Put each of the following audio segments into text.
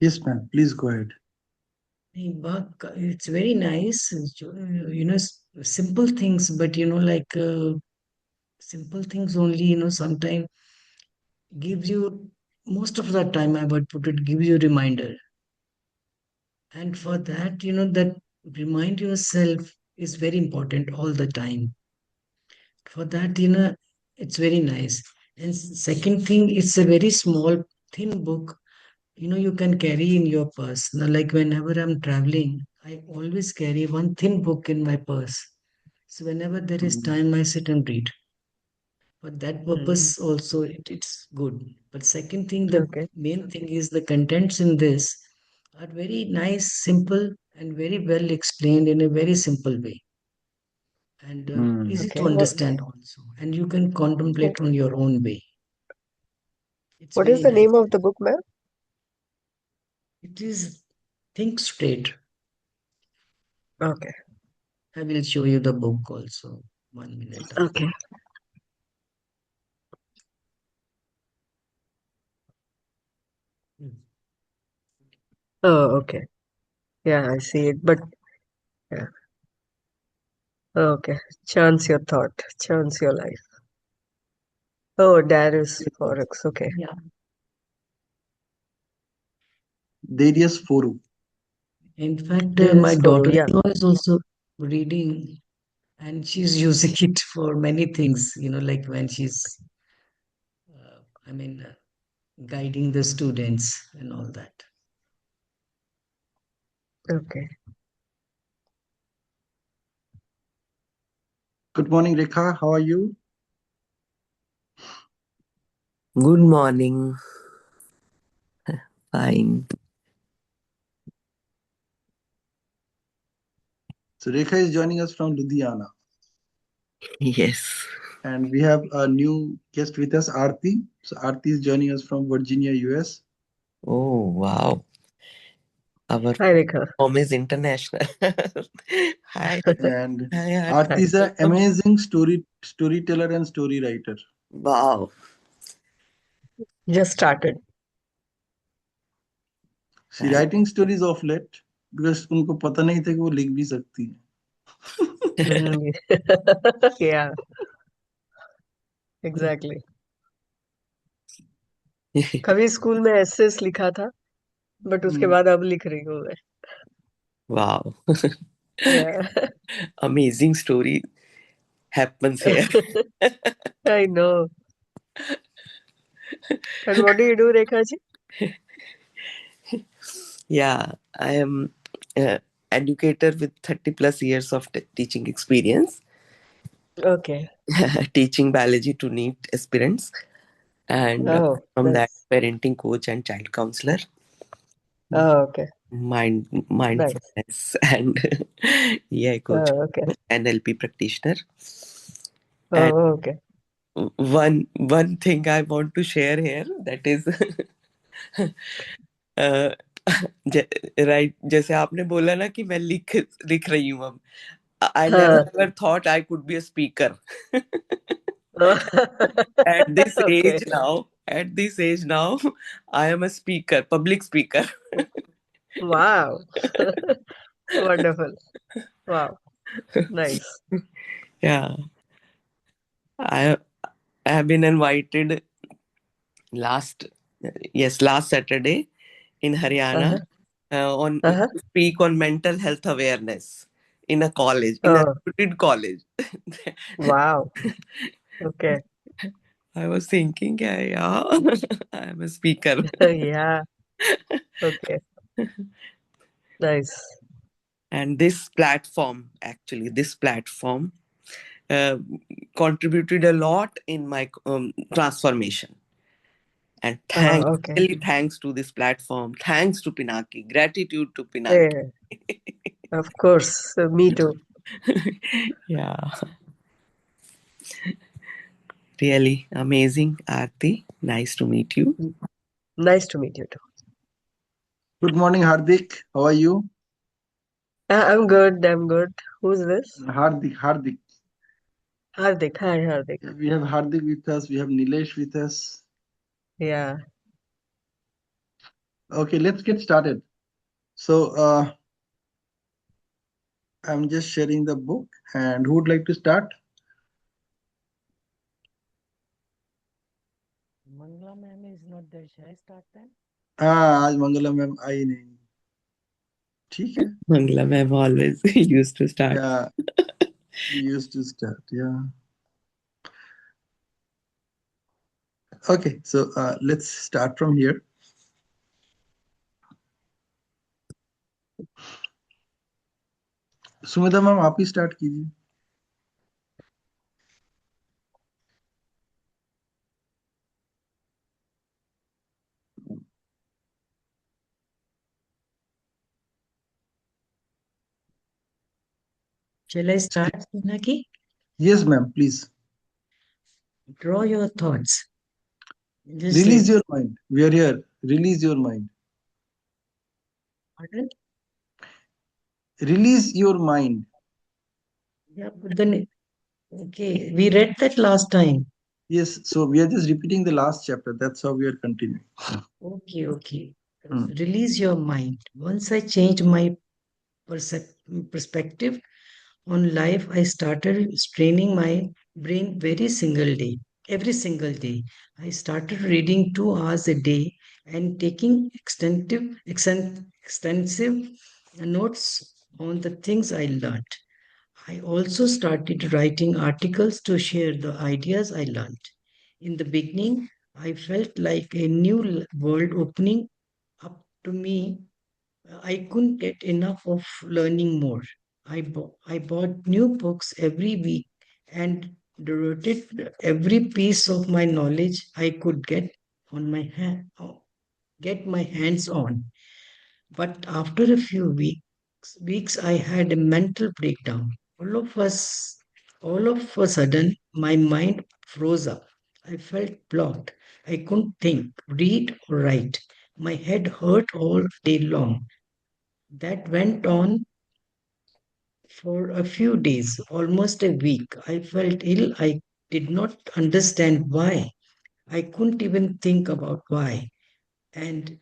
Yes, ma'am. Please go ahead. It's very nice, simple things, but simple things only, sometimes gives you, most of the time, I would put it, gives you reminder. And for that, that remind yourself is very important all the time. For that, it's very nice. And second thing, it's a very small, thin book, you can carry in your purse. Now, like whenever I'm traveling, I always carry one thin book in my purse. So whenever there is Mm, time, I sit and read. For that Mm. purpose, also it's good. But second thing, the Okay. main thing is the contents in this are very nice, simple, and very well explained in a very simple way, and mm. easy to Okay. What understand also. And you can contemplate on your own way. It's what is very the nice. name of the book, ma'am? It is Think Straight. Okay. I will show you the book also. 1 minute. Okay. Mm. Oh, okay. Yeah, I see it. But yeah. Okay. Chance your thought. Chance your life. Oh, Darius Forex. Okay. Yeah. Darius Foru. In fact, my Darius Foru. Yeah. daughter-in-law is also reading, and she's using it for many things, like when she's, I mean, guiding the students and all that. Okay. Good morning, Rekha. How are you? Good morning. Fine. So Rekha is joining us from Ludhiana. Yes. And we have a new guest with us, Aarti. So Aarti is joining us from Virginia, US. Oh, wow. Our Hi, Rekha. home is international. Hi. And Hi, Aarti Hi. Aarti. is an Welcome. amazing storyteller and story writer. Wow. Just started. She Thank writing stories of late because उनको पता नहीं था कि वो लिख भी सकती है. Mm. Yeah, exactly. कभी स्कूल में एसेस लिखा था, बट उसके Hmm. बाद अब लिख रही हूँ मैं. Wow. Yeah. Amazing story happens here. I know. And what do you do, Rekha ji? Yeah, I am educator with 30 plus years of teaching experience, Okay. teaching biology to NEET aspirants, and Oh, from that, nice. parenting coach and child counselor. Oh, okay. Nice. Mindfulness and AI coach, Oh, okay. NLP practitioner. And Oh, okay. one thing I want to share here, that is uh, right, जैसे आपने बोला ना कि मैं लिख लिख रही हूँ अब. I never हाँ. ever thought I could be a speaker. Oh, At this okay. age now, I am a speaker, public speaker. Wow. Wonderful. Wow. Nice. Yeah, I I have been invited last last Saturday in Uh-huh. Haryana on Uh-huh. to speak on mental health awareness in a college, in a Oh, reputed college. wow. Okay. I was thinking, yeah, I am a speaker. Yeah. Okay. Nice. And this platform uh, contributed a lot in my transformation. And Okay. really thanks to this platform, thanks to Pinaki, gratitude to Pinaki. Yeah, of course. Me too. Yeah, really amazing, Aarti. Nice to meet you. Nice to meet you too. Good morning, Hardik. How are you? I'm good. I'm good. Who's this? Hardik. Hardik. Hi, Hardik. We have Hardik with us. We have Nilesh with us. Yeah. Okay, let's get started. So, I'm just sharing the book, and who would like to start? Mangla ma'am is not there. Shall I start then? हाँ, आज Mangla ma'am आई नहीं. ठीक है. Mangla ma'am always used to start. Yeah, she used to start. Yeah. Okay, so let's start from here. Sumita ma'am आप ही start कीजिए. Shall I start, Pinaki? Yes, ma'am, please. Draw your thoughts. Just Release like, your mind. We are here. Release your mind. pardon? Release your mind. Yeah, but then, okay, we read that last time. Yes, so we are just repeating the last chapter. That's how we are continuing. Okay, okay. Hmm. Release your mind. Once I changed my perspective on life, I started straining my brain every single day. I started reading 2 hours a day and taking extensive notes on the things I learned. I also started writing articles to share the ideas I learned. In the beginning, I felt like a new world opening up to me. I couldn't get enough of learning more. I bought new books every week and devoted every piece of my knowledge I could get my hands on. But after a few weeks, I had a mental breakdown. All of a sudden, my mind froze up. I felt blocked. I couldn't think, read, or write. My head hurt all day long. That went on for a few days, almost a week. I felt ill. I did not understand why. I couldn't even think about why. And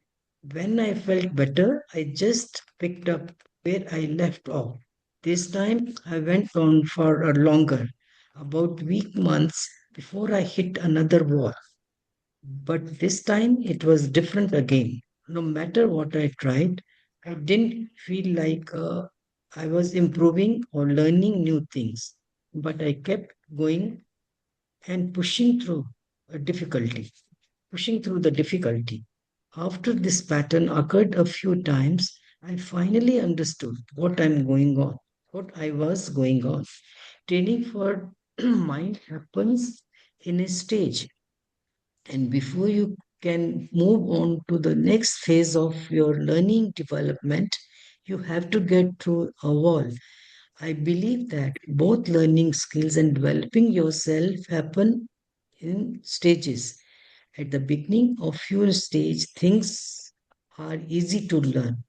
when I felt better, I just picked up where I left off. This time I went on for a longer, about week months before I hit another wall. But this time it was different again. No matter what I tried, I didn't feel like I was improving or learning new things. But I kept going and pushing through the difficulty. After this pattern occurred a few times, I finally understood what I was going on. Training for mind happens in a stage, and before you can move on to the next phase of your learning development, you have to get through a wall. I believe that both learning skills and developing yourself happen in stages. At the beginning of your stage, things are easy to learn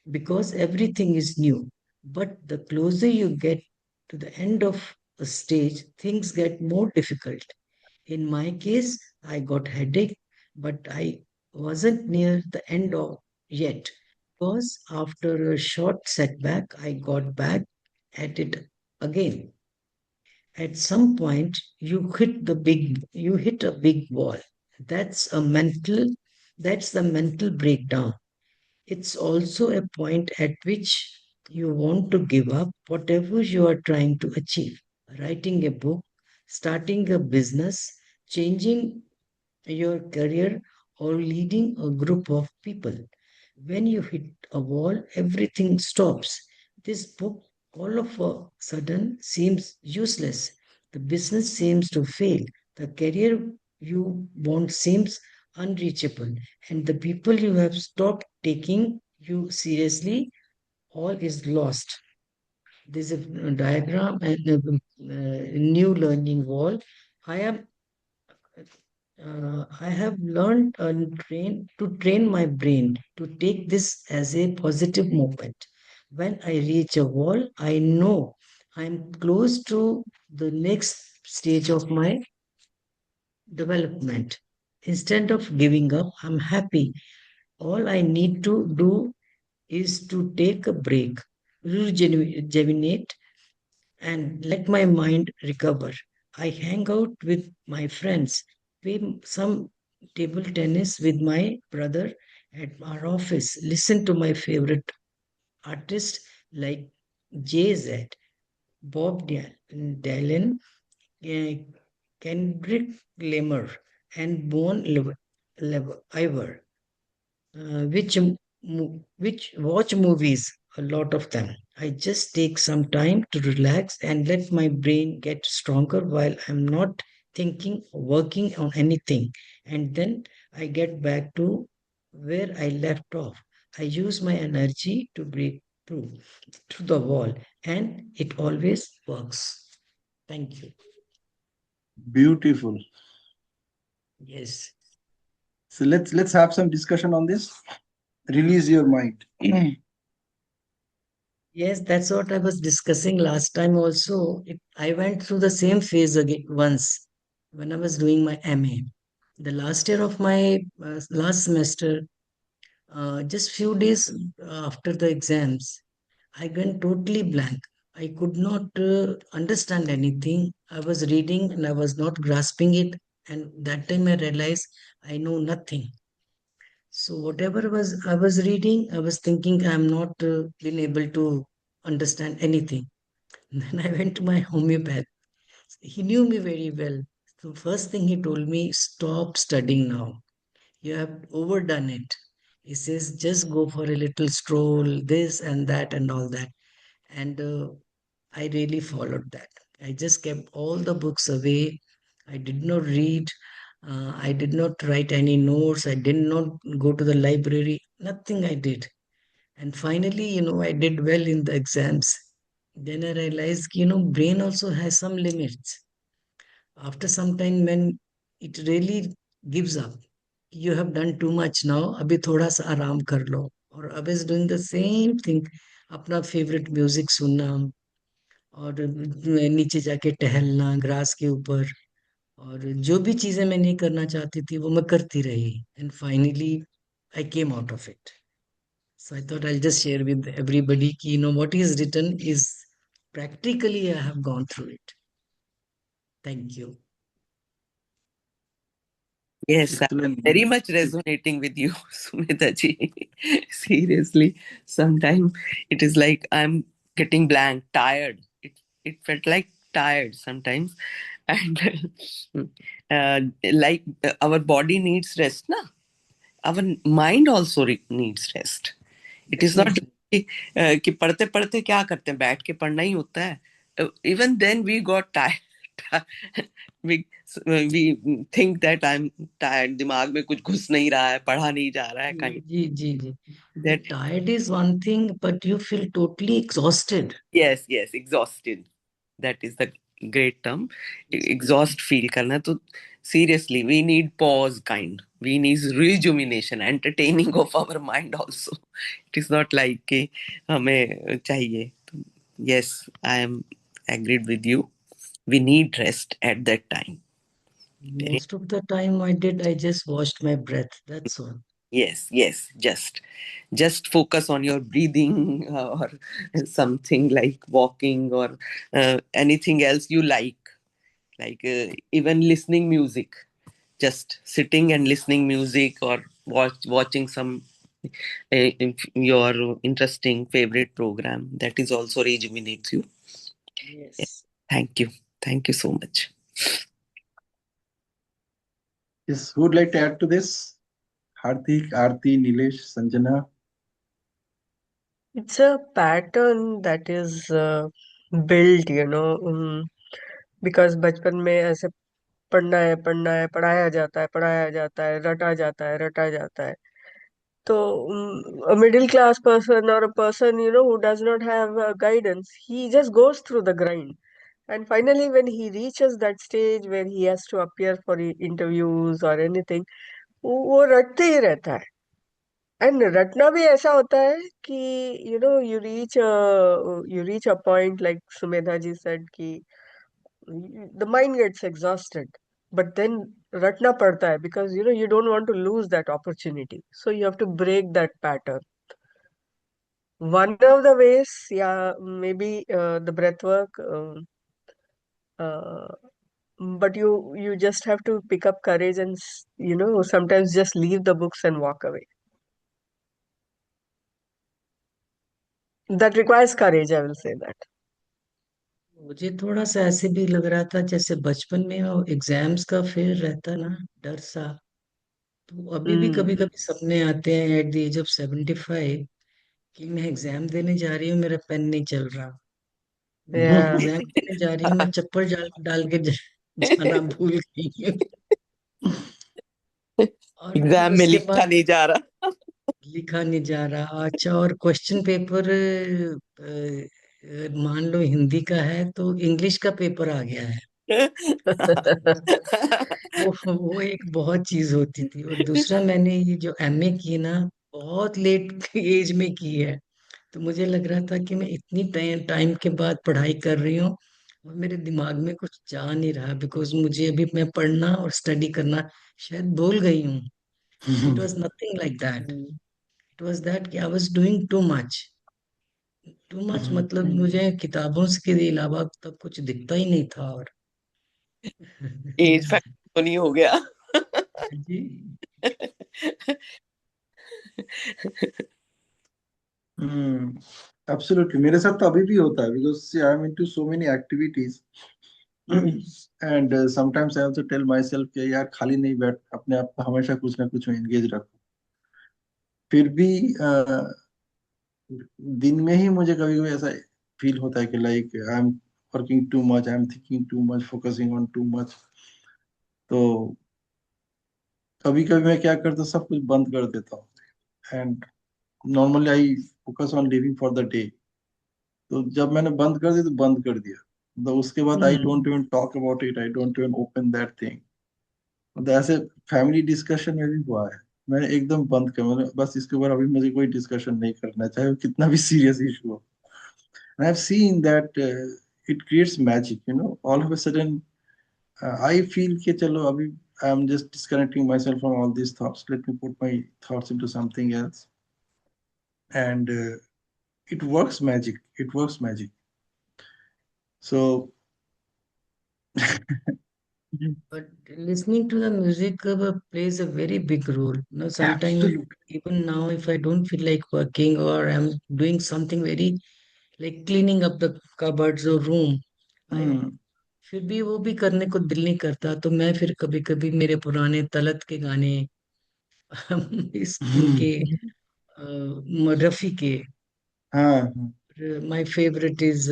because everything is new. But the closer you get to the end of a stage, things get more difficult. In my case, I got headache, but I wasn't near the end of yet. Because after a short setback, I got back at it again. At some point, you hit a big wall. That's a mental, that's the mental breakdown. It's also a point at which you want to give up whatever you are trying to achieve. Writing a book, starting a business, changing your career, or leading a group of people. When you hit a wall, everything stops. This book all of a sudden seems useless. The business seems to fail. The career you want seems unreachable. And the people you have stopped taking you seriously, all is lost. There's a diagram and a new learning wall. I am I have learned and train my brain to take this as a positive moment. When I reach a wall, I know I'm close to the next stage of my development. Instead of giving up, I'm happy. All I need to do is to take a break, rejuvenate, and let my mind recover. I hang out with my friends, play some table tennis with my brother at our office, listen to my favorite artists like Jay-Z, Bob Dylan, eh, Kendrick Lamar, and Iver, which watch movies, a lot of them. I just take some time to relax and let my brain get stronger while I'm not thinking or working on anything. And then I get back to where I left off. I use my energy to break through the wall, and it always works. Thank you. Beautiful. Yes. So let's have some discussion on this. Release your mind. Yes, that's what I was discussing last time also. I went through the same phase again once when I was doing my MA. The last year of my last semester, just few days after the exams, I went totally blank. I could not understand anything. I was reading and I was not grasping it. And that time I realized I know nothing. So whatever was I was reading, I was thinking I'm not been able to understand anything. Then I went to my homeopath. He knew me very well. So first thing he told me, stop studying now. You have overdone it. He says, just go for a little stroll, this and that and all that. And I really followed that. I just kept all the books away. I did not read. I did not write any notes. I did not go to the library. Nothing I did. And finally, I did well in the exams. Then I realized, brain also has some limits. After some time, when it really gives up, you have done too much now. अभी थोड़ा सा आराम कर लो. और I was doing the same thing. अपना favorite music सुनना और नीचे जाके टहलना ग्रास के ऊपर और जो भी चीजें मैं नहीं करना चाहती थी वो मैं करती रही and finally I came out of it. So I thought I'll just share with everybody कि what is written is practically I have gone through it. Thank you. Yes, I'm Excellent. very much resonating with you, Sumita ji. Seriously, sometimes it is like I'm getting blank, tired. It felt like tired sometimes, and like our body needs rest, na. Our mind also needs rest. It is not Definitely. कि पढ़ते पढ़ते क्या करते हैं बैठ के पढ़ना ही होता है. Even then we got tired. we we think that I'm tired. दिमाग में कुछ घुस नहीं रहा है, पढ़ा नहीं जा रहा है kind. Ji. That Tired is one thing, but you feel totally exhausted. yes, exhausted. That is the great term. Exhaust feel करना तो seriously we need pause kind. We need rejuvenation, entertaining of our mind also. It is not like कि हमें चाहिए. Yes, I am agreed with you. We need rest at that time. Most of the time I just watched my breath. That's all. Yes, just focus on your breathing or something like walking or anything else you like even listening music. Just sitting and listening music or watching some your interesting favorite program that is also rejuvenates you. Yes. Thank you so much. Yes, who would like to add to this? Hardik, Aarti, Nilesh, Sanjana. It's a pattern that is built, because बचपन में ऐसे पढ़ना है पढ़ाया जाता है रटा जाता है. So, a middle class person or a person, who does not have guidance, he just goes through the grind. And finally, when he reaches that stage where he has to appear for interviews or anything, वो रटते ही रहता है. And रटना भी ऐसा होता है कि, you reach a point like Sumedha ji said कि the mind gets exhausted. but then रटना पड़ता है because you don't want to lose that opportunity, so you have to break that pattern. One of the ways, yeah, maybe the breath work, uh, but you just have to pick up courage and sometimes just leave the books and walk away. That requires courage, I will say that. मुझे थोड़ा सा ऐसे भी लग रहा था जैसे बचपन में वो एग्जाम्स का फिर रहता ना, डर सा। तो अभी भी कभी Mm. कभी सपने आते हैं एट द एज ऑफ 75 कि मैं एग्जाम देने जा रही हूँ, मेरा पेन नहीं चल रहा। मैं Yeah. एग्जाम देने जा रही हूँ, मैं चप्पल डाल डाल के जाना भूल गई हूँ। और फिर एग्जाम में उसके लिखा बाद नहीं जा रहा। लिखा नहीं जा रहा। अच्छा, और क्वेश्चन पेपर मान लो हिंदी का है तो इंग्लिश का पेपर आ गया है। वो एक बहुत चीज होती थी। और दूसरा, मैंने ये जो एमए की ना, बहुत लेट एज में की है। तो मुझे लग रहा था कि मैं इतनी टाइम के बाद पढ़ाई कर रही हूँ और मेरे दिमाग में कुछ जा नहीं रहा, बिकॉज मुझे अभी मैं पढ़ना और स्टडी करना शायद भूल गई हूँ। It was nothing like that. Mm. It was that कि I was doing too much. Too much मतलब मुझे किताबों से के अलावा तब कुछ दिखता ही नहीं था। और एज फैक्टर तो नहीं हो गया? जी। एब्सोल्युटली, मेरे साथ तो अभी भी होता है because I am into so many activities and sometimes I also tell myself कि यार खाली नहीं बैठ, अपने आप को हमेशा कुछ ना कुछ में एंगेज रखो। फिर भी दिन में ही मुझे कभी कभी ऐसा फील होता है कि like I am working too much, I am thinking too much, focusing on too much. तो कभी कभी मैं क्या करता हूँ, सब कुछ बंद कर देता हूँ and normally I focus on living for the day. तो जब मैंने बंद कर दिया तो बंद कर दिया, तो उसके बाद I don't Mm. Even talk about it, I don't even open that thing. तो ऐसे फैमिली डिस्कशन में भी हुआ है, मैंने एकदम बंद कर, मैंने बस इसके ऊपर अभी मुझे कोई डिस्कशन नहीं करना, चाहे वो कितना भी सीरियस इशू हो। I have seen that it creates magic, you know, all of a sudden I feel कि चलो अभी I'm just disconnecting myself from all these thoughts, let me put my thoughts into something else, and it works magic, it works magic. So But listening to the music plays a very big role. You know, sometimes absolutely. even now, if I don't feel like working or I'm doing something very like cleaning up the cupboards or room, I Hmm. फिर भी वो भी करने को दिल नहीं करता। तो मैं फिर कभी कभी मेरे पुराने तलत के गाने इस इनके रफी के। हाँ हाँ। माय फेवरेट इज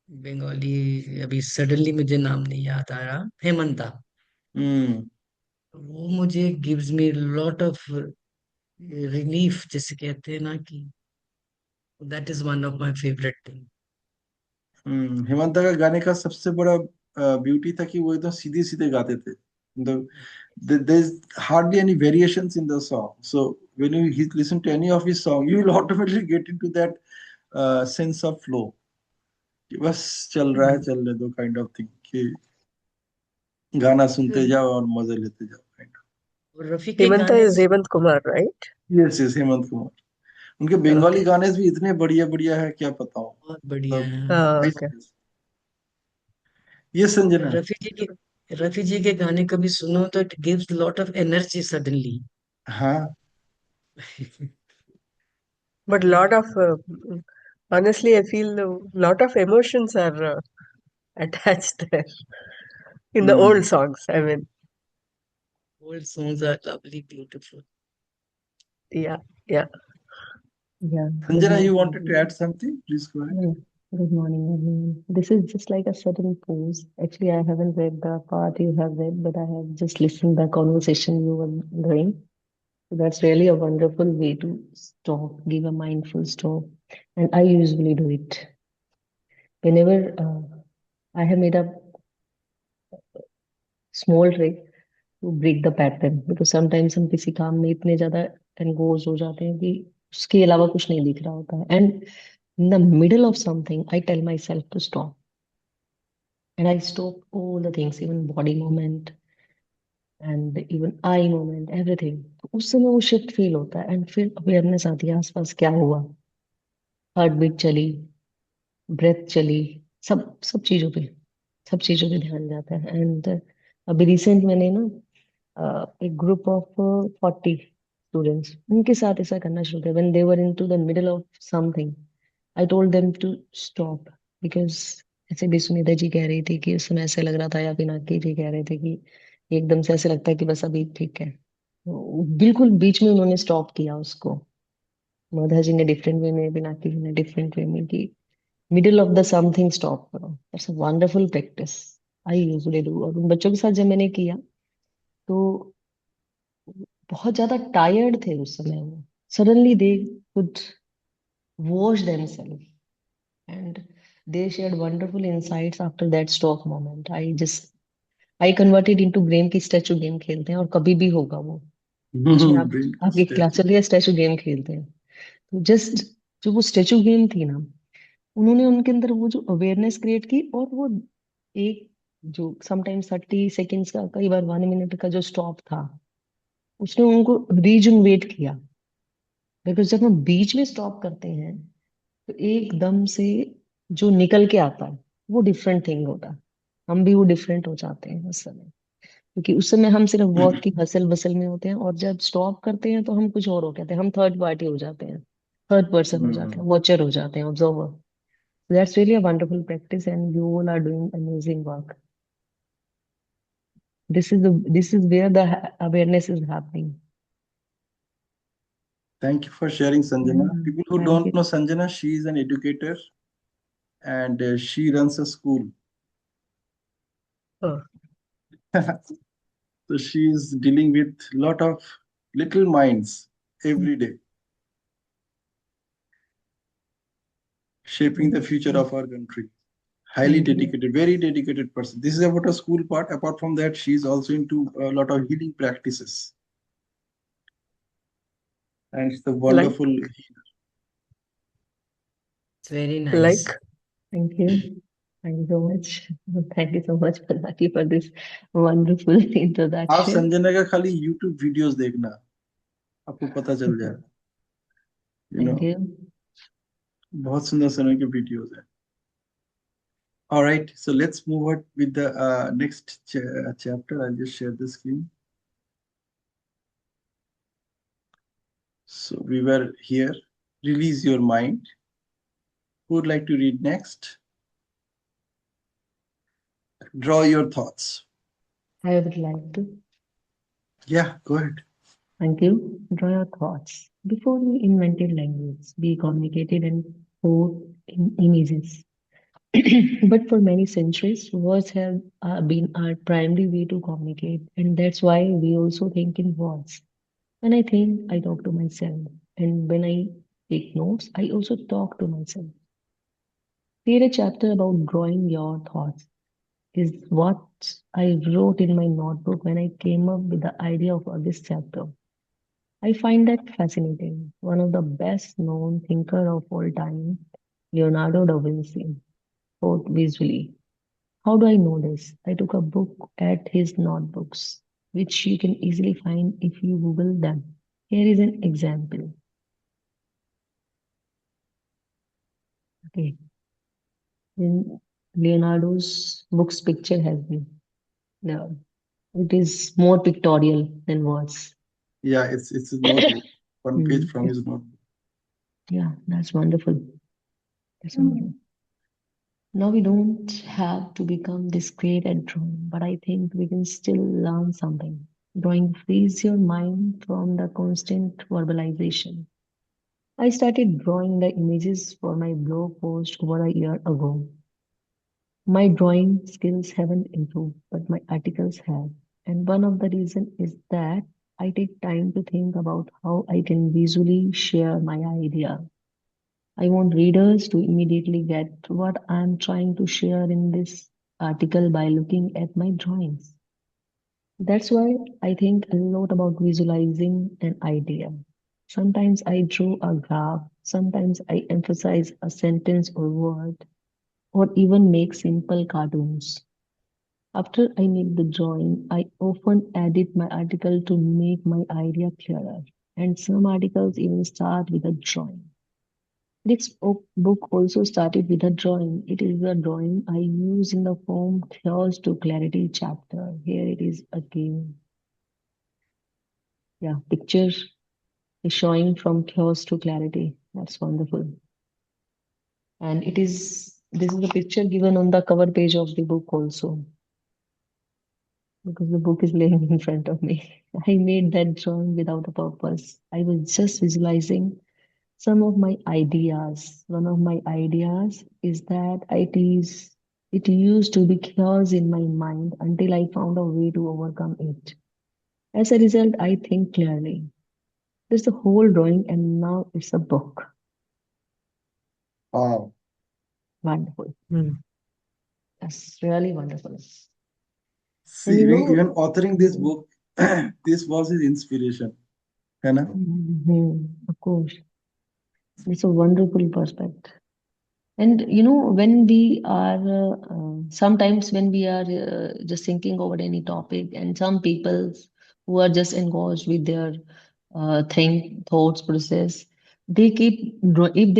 बंगाली, अभी सडनली मुझे नाम नहीं याद आ रहा, हेमंता। Hmm. वो मुझे gives me lot of relief, जैसे कहते हैं ना कि that is one of my favourite thing. Hemant का गाने का सबसे बड़ा ब्यूटी था कि वो एकदम सीधे सीधे गाते थे, मतलब there's hardly any variations in the song, so when listen to any of his song you will automatically get into that sense of flow कि बस चल रहा है, चलने दो काइंड ऑफ थिंग, कि गाना सुनते जाओ और मजे लेते जाओ काइंड और रफी के Hemanta गाने is Hemant Kumar, right? Of. Yes yes, Hemant Kumar. उनके बंगाली Okay. गाने भी इतने बढ़िया बढ़िया है, क्या बताऊं, बहुत बढ़िया मतलब है। Okay. priceless। ये और संजना। रफी जी के गाने कभी सुनो तो it gives lot of energy suddenly. हाँ। But lot of, honestly, I feel a lot of emotions are attached there in the old hmm. songs. I mean, old songs are lovely beautiful. yeah, yeah. Yeah, good Sanjana, you morning, wanted to everyone. add something, please go ahead। Yeah, good morning, everyone. This is just like a sudden pause. Actually, I haven't read the part you have read, but I have just listened the conversation you were doing. So that's really a wonderful way to stop, give a mindful stop. And I usually do it whenever I have made a small trick to break the pattern. Because sometimes हम किसी काम में इतने ज्यादा एनगोज हो जाते हैं कि उसके अलावा कुछ नहीं दिख रहा होता है. And in the middle of something, I tell myself to stop. And I stopped all the things, even body movement and even eye movement, everything. तो उस समय वो शिफ्ट फील होता है एंड फिर अवेयरनेस आती है आसपास क्या हुआ, हार्ट बीट चली, ब्रेथ चली, सब सब चीजों पे ध्यान जाता है। एंड अभी रिसेंट मैंने ना एक ग्रुप ऑफ 40 स्टूडेंट्स उनके साथ ऐसा करना शुरू किया when they were into the middle of something. I told them to stop because ऐसे भी सुनीता जी कह रही थी कि उस समय ऐसे लग रहा था, या पिनाकी जी कह रहे थे कि एकदम से ऐसे लगता है कि बस अभी ठीक है। तो बिल्कुल बीच में उन्होंने स्टॉप किया उसको। मधा जी ने डिफरेंट वे में, पिनाकी जी ने डिफरेंट वे में, कि middle of the something stop करो। That's a wonderful practice I usually do. और उन बच्चों के साथ जब मैंने किया तो बहुत ज्यादा टायर्ड थे उस समय वो। Suddenly they could wash themselves and they shared wonderful insights after that stop moment. I converted into game की स्टैचू गेम खेलते हैं और कभी भी होगा वो। बीच में आप Brain आपकी क्लास statue. चल रही है, स्टैचू गेम खेलते हैं। तो जस्ट जो वो स्टैचू गेम थी ना, उन्होंने उनके अंदर वो जो अवेयरनेस क्रिएट की, और वो एक जो समटाइम्स 30 सेकेंड्स का, कई बार 1 मिनट का जो स्टॉप था, उसने उनको रीजुनवेट किया। बिकॉज जब हम बीच में स्टॉप करते हैं तो एकदम से जो निकल के आता है वो डिफरेंट थिंग होता है। हम भी वो डिफरेंट हो जाते हैं उस समय, क्योंकि उस समय हम सिर्फ वर्क की हसल बसल में होते हैं, और जब स्टॉप करते हैं तो हम कुछ और हो जाते हैं, हम थर्ड पार्टी हो जाते हैं, थर्ड पर्सन हो जाते हैं, वॉचर हो जाते हैं, observer. That's really a wonderful practice and you all are doing amazing work. This is where the awareness is happening. Thank you for sharing, Sanjana. People who Thank don't know you. Sanjana, she is an educator and she runs a school. Oh, So she is dealing with lot of little minds every day, shaping the future of our country. Highly Thank you. dedicated, very dedicated person. This is about a school part. Apart from that, she is also into a lot of healing practices. And it's a like, wonderful. It's very like, nice. Thank you. Thank you so much. Thank you so much, Palaki, for this wonderful आप introduction. Sanjana का खाली YouTube videos देखना, आपको पता चल जाएगा। You know Thank you. बहुत सुंदर सुंदर के वीडियोस हैं। All right, so let's move on with the next chapter. I'll just share the screen. So we were here. Release your mind. Who would like to read next? Draw your thoughts. I would like to. Yeah, go ahead. Thank you. Draw your thoughts. Before we invented language, we communicated and wrote in images. But for many centuries, words have been our primary way to communicate, and that's why we also think in words. When I think, I talk to myself, and when I take notes, I also talk to myself. Read a chapter about drawing your thoughts is what I wrote in my notebook when I came up with the idea of this chapter. I find that fascinating. One of the best known thinker of all time, Leonardo da Vinci, wrote visually. How do I know this? I took a book at his notebooks, which you can easily find if you Google them. Here is an example. Okay. In Leonardo's book's picture has been there. It is more pictorial than words. Yeah, it's a notebook. One page from Yeah, his notebook. yeah, that's wonderful. That's wonderful. Now we don't have to become this great at drawing, but I think we can still learn something. Drawing frees your mind from the constant verbalization. I started drawing the images for my blog post over a year ago. My drawing skills haven't improved, but my articles have. And one of the reasons is that I take time to think about how I can visually share my idea. I want readers to immediately get what I'm trying to share in this article by looking at my drawings. That's why I think a lot about visualizing an idea. Sometimes I draw a graph, sometimes I emphasize a sentence or word, or even make simple cartoons. After I make the drawing, I often edit my article to make my idea clearer. And some articles even start with a drawing. This book also started with a drawing. It is a drawing I use in the form Chaos to Clarity chapter. Here it is again. Yeah, picture is showing from chaos to clarity. That's wonderful. And this is the picture given on the cover page of the book also, because the book is laying in front of me. I made that drawing without a purpose. I was just visualizing some of my ideas. One of my ideas is that it used to be chaos in my mind until I found a way to overcome it. As a result, I think clearly. There's a whole drawing, and now it's a book. Wow. Wonderful. Hmm. That's really wonderful. And See, you know, even authoring this book, this was his inspiration. है ना? of course, it's a wonderful perspective. And you know, when we are sometimes when we are just thinking over any topic, and some people who are just engaged with their thoughts process, they keep if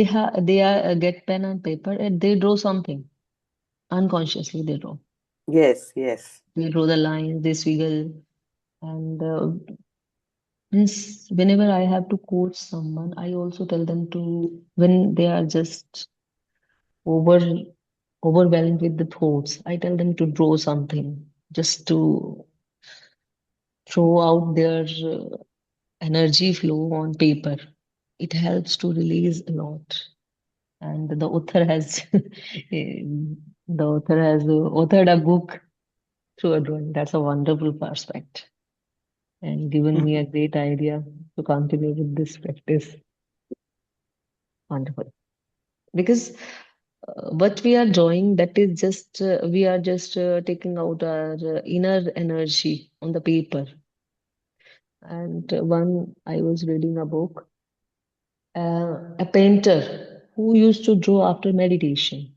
they are get pen and paper and they draw something unconsciously. Yes, yes. They draw the lines, they squiggle, and whenever I have to coach someone, I also tell them to when they are just over overwhelmed with the thoughts, I tell them to draw something just to throw out their energy flow on paper. It helps to release a lot. And the author has authored a book through a drawing. That's a wonderful perspective and given me a great idea to continue with this practice. Wonderful. Because what we are drawing, that is just we are just taking out our inner energy on the paper. And one I was reading a book, a painter who used to draw after meditation,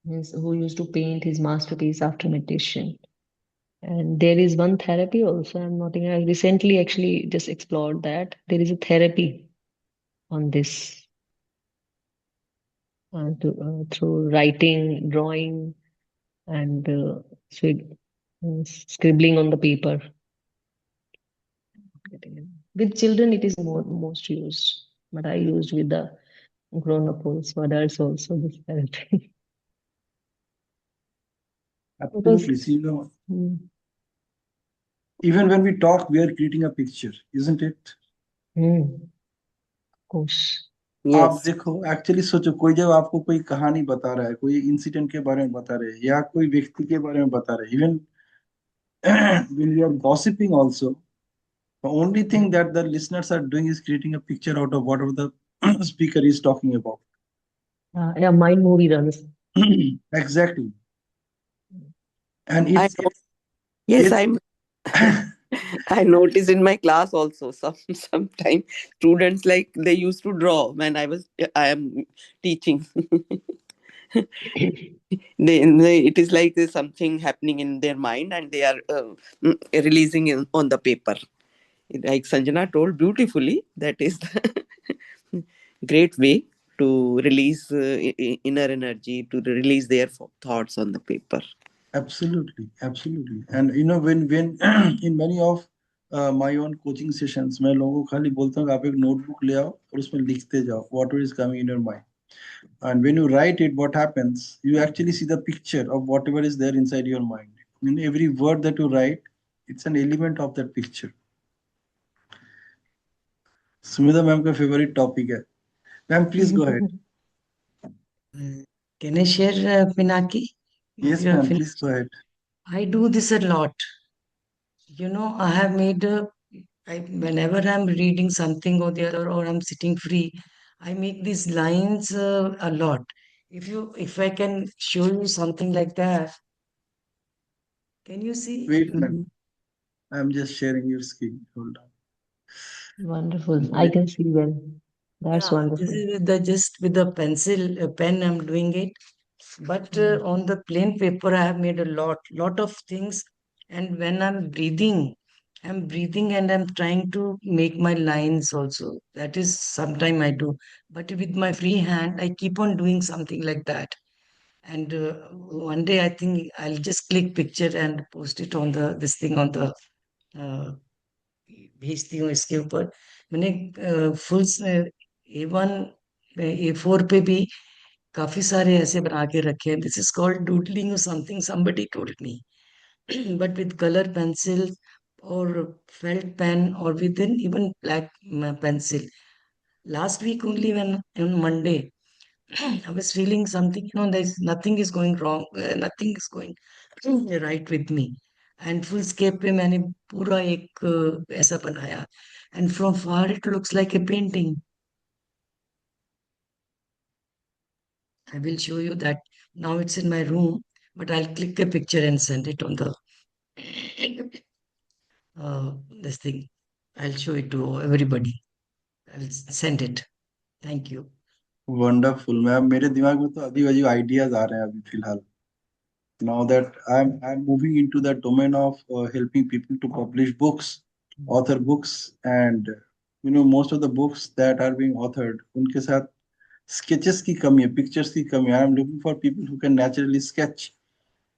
means who used to paint his masterpiece after meditation. And there is one therapy also. I recently actually just explored that there is a therapy on this through writing, drawing, and scribbling on the paper. With children, it is most used, but I used with the grown-up also, adults also this therapy. Absolutely. Because See, you know, mm, even when we talk, we are creating a picture, isn't it? of course. आप Yes. देखो, actually सोचो, कोई जब आपको कोई कहानी बता रहा है, कोई इंसिडेंट के बारे में बता रहे हैं, या कोई व्यक्ति के बारे में बता रहे हैं, even when we are gossiping also, the only thing that the listeners are doing is creating a picture out of whatever the speaker is talking about. Yeah, mind movie runs. Exactly. And I know. Yes, I'm I noticed in my class also sometimes students like they used to draw when I am teaching. It is like there's something happening in their mind and they are releasing it on the paper. Like Sanjana told beautifully, that is the great way to release inner energy, to release their thoughts on the paper. Absolutely, absolutely. And you know, when in many of my own coaching sessions, मैं लोगों को खाली बोलता हूँ कि आप एक notebook ले आओ और उसमें लिखते जाओ whatever is coming in your mind. And when you write it, what happens? You actually see the picture of whatever is there inside your mind. In every word that you write, it's an element of that picture. Smita ma'am का favorite topic है. Ma'am, please go ahead. Can I share, Pinaki? If Yes, you have ma'am, please finished. go ahead. I do this a lot. I have made whenever I'm reading something or the other, or I'm sitting free, I make these lines a lot. If I can show you something like that, can you see? Wait a minute. I'm just sharing your screen. Hold on. Wonderful. I Wait. can see well. That's Yeah, this wonderful. is just with the pencil, pen, I'm doing it. But on the plain paper, I have made a lot of things. And when I'm breathing and I'm trying to make my lines also. That is sometime I do. But with my free hand, I keep on doing something like that. And one day I think I'll just click picture and post it on the this thing on the uh, भेजती हूँ इसके ऊपर मैंने full A1 A4 पे भी काफी सारे ऐसे बना के रखे हैं दिस इज कॉल्ड डूडलिंग और something somebody told me but with color pencil or felt pen or with an even black pencil last week only when on Monday I was feeling something, there's nothing is going wrong, nothing is going right with me. And full scape पे मैंने पूरा एक ऐसा बनाया. And from far it looks like a painting. I will show you that. Now it's in my room, but I'll click a picture and send it on the this thing. I'll show it to everybody. I'll send it. Thank you. Wonderful ma'am, मेरे दिमाग में तो अजीब अजीब ideas आ रहे हैं अभी फिलहाल. Now that I'm moving into the domain of helping people to publish books, author books, and most of the books that are being authored, उनके साथ sketches की कमी है, pictures की कमी है. I'm looking for people who can naturally sketch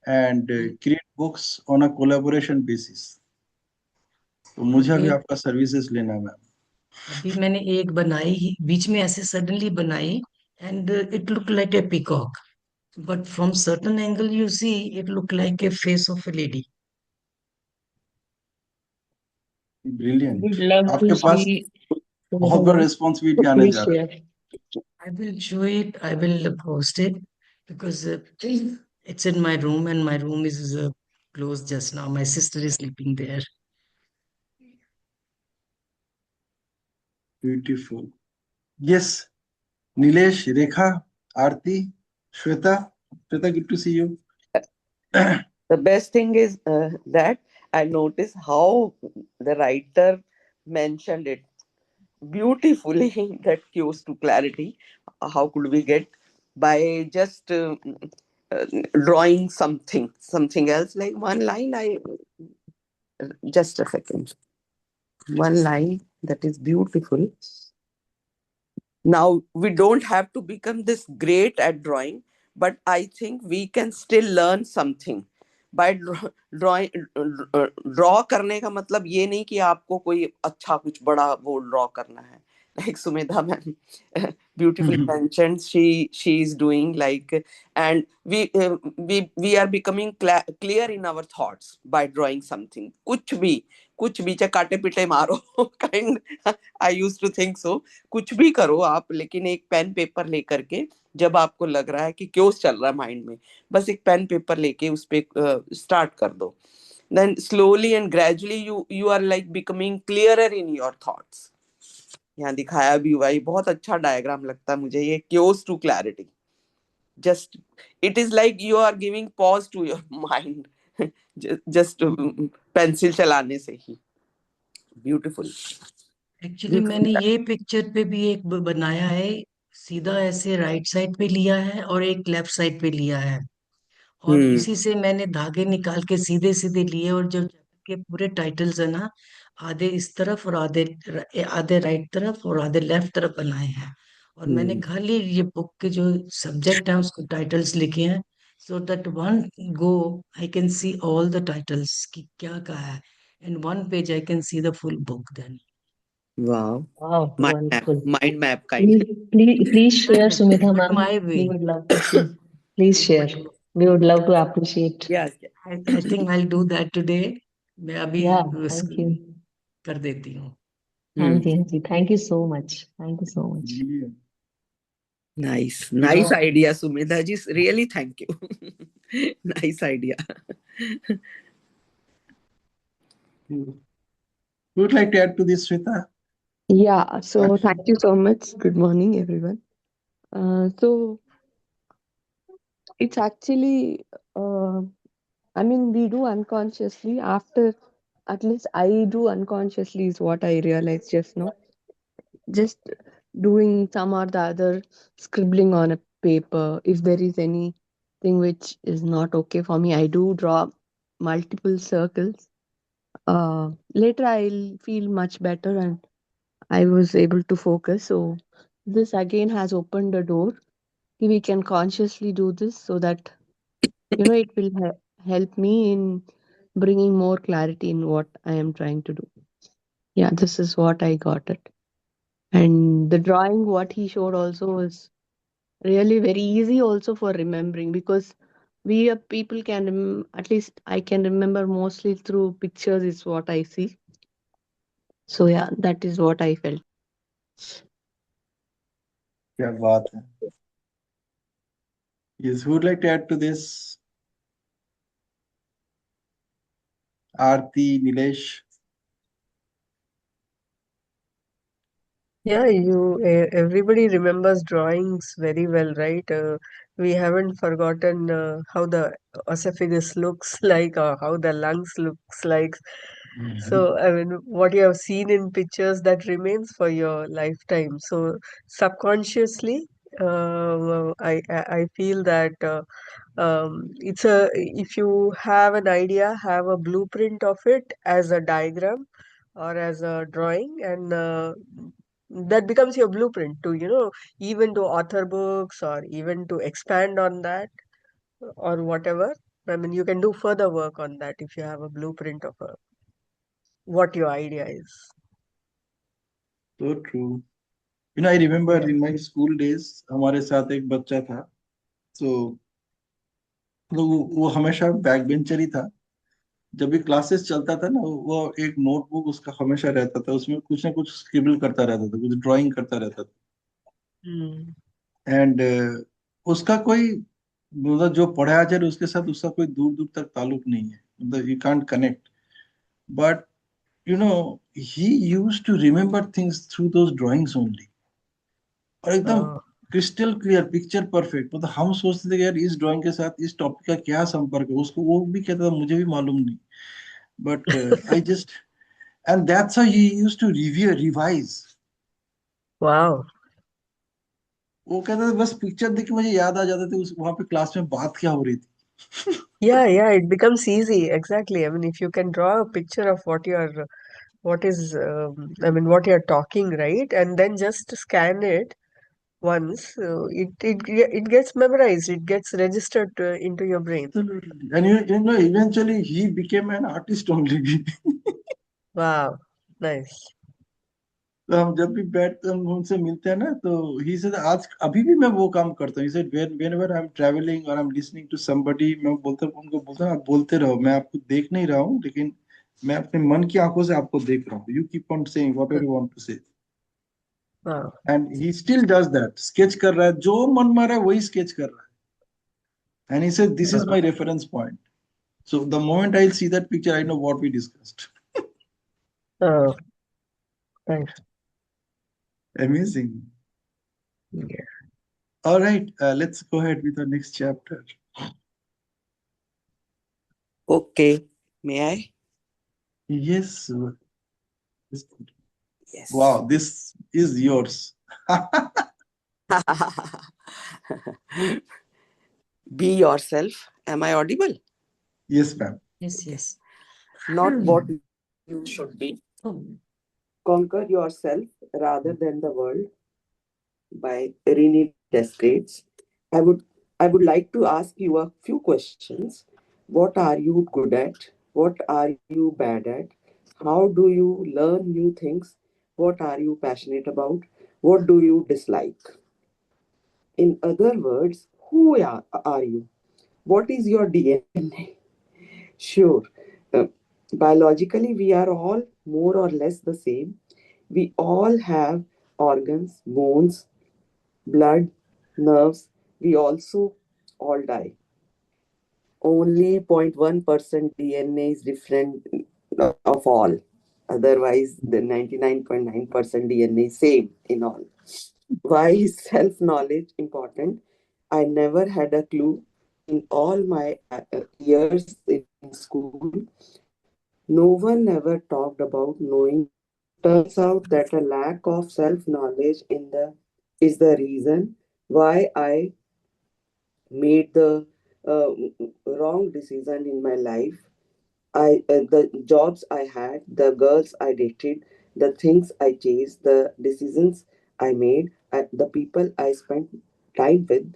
and create books on a collaboration basis. तो मुझे अभी अभी आपका सर्विसेज लेना है मैम. अभी मैंने एक बनाई ही बीच में ऐसे सडनली बनाई and it looked like a peacock. But from certain angle, you see, it looked like a face of a lady. Brilliant. Would love to आपके पास see बहुत बड़ा Sumita. रिस्पॉन्सिबिलिटी So आने please जा रहा है. share. I will show it. I will post it because it's in my room and my room is closed just now. My sister is sleeping there. Beautiful. Yes. Nilesh, Rekha, Aarti, Shweta. Shweta, good to see you. The best thing is that I noticed how the writer mentioned it beautifully that cues to clarity. How could we get by just uh, drawing something else like one line? I just a second. One line that is beautiful. Now we don't have to become this great at drawing, but I think we can still learn something by drawing. Draw करने का मतलब ये नहीं कि आपको कोई अच्छा कुछ बड़ा वो ड्रॉ करना है. Like Sumedha ma'am beautifully mentioned, she is doing like, and we are becoming clear in our thoughts by drawing something. कुछ भी चाहे काटे पिटे मारो kind. I used to think so. कुछ भी करो आप, लेकिन एक पेन पेपर लेकर के जब आपको लग रहा है कि क्यों चल रहा है माइंड में, बस एक पेन पेपर लेके उस पे स्टार्ट कर दो. Then slowly and gradually you are like becoming clearer in your thoughts. यहाँ दिखाया भी हुआ, ये बहुत अच्छा डायग्राम लगता है मुझे, ये chaos to clarity. Just it is like you are giving pause to your mind. just pencil चलाने से ही. Beautiful. एक्चुअली मैंने ये पिक्चर पे भी एक बनाया है सीधा ऐसे राइट साइड पे लिया है और एक लेफ्ट साइड पे लिया है और Hmm. इसी से मैंने धागे निकाल के सीधे सीधे लिए और जो के पूरे टाइटल्स है ना आधे इस तरफ और आधे आधे राइट तरफ और आधे लेफ्ट तरफ बनाए हैं और मैंने Hmm. खाली ये बुक के जो सब्जेक्ट है उसको टाइटल्स लिखे हैं so that one go I can see all the titles कि क्या कहा है in one page I can see the full book then Wow. Wow, wonderful. Mind map kind. Please share, Sumita but ma'am. my We way would love to see. Please share. but We would love to appreciate. Yes. I think I'll do that today मैं अभी Yeah, उस thank you. कर देती हूँ Hmm. Thank you. Thank you so much. Thank you so much. Brilliant. Nice idea, Sumedha ji. Really, thank you. Nice idea. You would like to add to this, Shweta? Yeah, so thank you so much. Good morning, everyone. So it's actually, I mean, we do unconsciously after, at least I do unconsciously, is what I realized just now. Just doing some or the other, scribbling on a paper, if there is any thing which is not okay for me. I do draw multiple circles. Later, I'll feel much better and I was able to focus. So, this again has opened the door. We can consciously do this so that it will help me in bringing more clarity in what I am trying to do. Yeah, this is what I got it. And the drawing, what he showed also is really very easy also for remembering, because we people can at least I can remember mostly through pictures is what I see. So yeah, that is what I felt. क्या बात है. Yes, who would like to add to this? Aarti, Nilesh. Yeah, everybody remembers drawings very well, right? We haven't forgotten how the esophagus looks like or how the lungs looks like. So, I mean, what you have seen in pictures that remains for your lifetime. So, subconsciously, I feel that it's a if you have an idea, have a blueprint of it as a diagram or as a drawing, and that becomes your blueprint to even to author books or even to expand on that or whatever. I mean, you can do further work on that if you have a blueprint of what your idea is. So true. I remember Yeah. in my school days हमारे साथ एक बच्चा था. So वो हमेशा back bencher ही था. जब भी क्लासेस चलता था ना, वो एक नोटबुक उसका हमेशा रहता था, उसमें कुछ ना कुछ स्क्रिबल करता रहता था, कुछ ड्राइंग करता रहता था. Hmm. एंड उसका कोई, मतलब जो पढ़ाया जा रहा है उसके साथ उसका कोई दूर दूर तक ताल्लुक नहीं है, मतलब you can't connect. But he used to remember things through those drawings only. और एकदम Oh. Crystal clear picture perfect. मतलब हम सोचते थे कि यार इस ड्राइंग के साथ इस टॉपिक का क्या संपर्क है, उसको वो भी कहता था मुझे भी मालूम नहीं. But I just, and that's how he used to review revise. Wow. वो कहता था बस पिक्चर देख के मुझे याद आ जाता था उस वहां पे क्लास में बात क्या हो रही थी. Yeah, it becomes easy. Exactly. I mean, if you can draw a picture of I mean, what you're talking, right? And then just scan it once, it gets memorized, it gets registered into your brain. Absolutely. And eventually he became an artist only. Wow, nice. तो हम जब भी बैठ हम उनसे मिलते हैं ना, तो ही से आज अभी भी मैं वो काम करता हूँ. He said whenever I am travelling और I am listening to somebody, मैं उनको बोलता हूँ आप बोलते रहो, मैं आपको देख नहीं रहा हूँ, लेकिन मैं अपने मन की आंखों से आपको देख रहा हूँ. You keep on saying whatever you want to say. Wow. And he still does that. Sketch कर रहा है, जो मन में आ रहा है वही स्केच कर रहा है. And he said this is my reference point. So the moment I see that picture, I know what we discussed. Oh, nice. Amazing. Yeah. All right, let's go ahead with the next chapter. Okay, may I? Yes. Yes. Wow, this is yours. Be yourself. Am I audible? Yes, ma'am. Yes. Not what you should be. Oh, Conquer yourself rather than the world by Renee Descartes. I would I would like to ask you a few questions. What are you good at? What are you bad at? How do you learn new things? What are you passionate about? What do you dislike? In other words, are you? What is your DNA? Sure. Uh, Biologically, we are all more or less the same. We all have organs, bones, blood, nerves. We also all die. Only 0.1% DNA is different of all. Otherwise, the 99.9% DNA is same in all. Why is self knowledge important? I never had a clue in all my years in school. No one ever talked about knowing. Turns out that a lack of self knowledge in the is the reason why I made the wrong decision in my life. The jobs I had, the girls I dated, the things I chased, the decisions I made, the people I spent time with,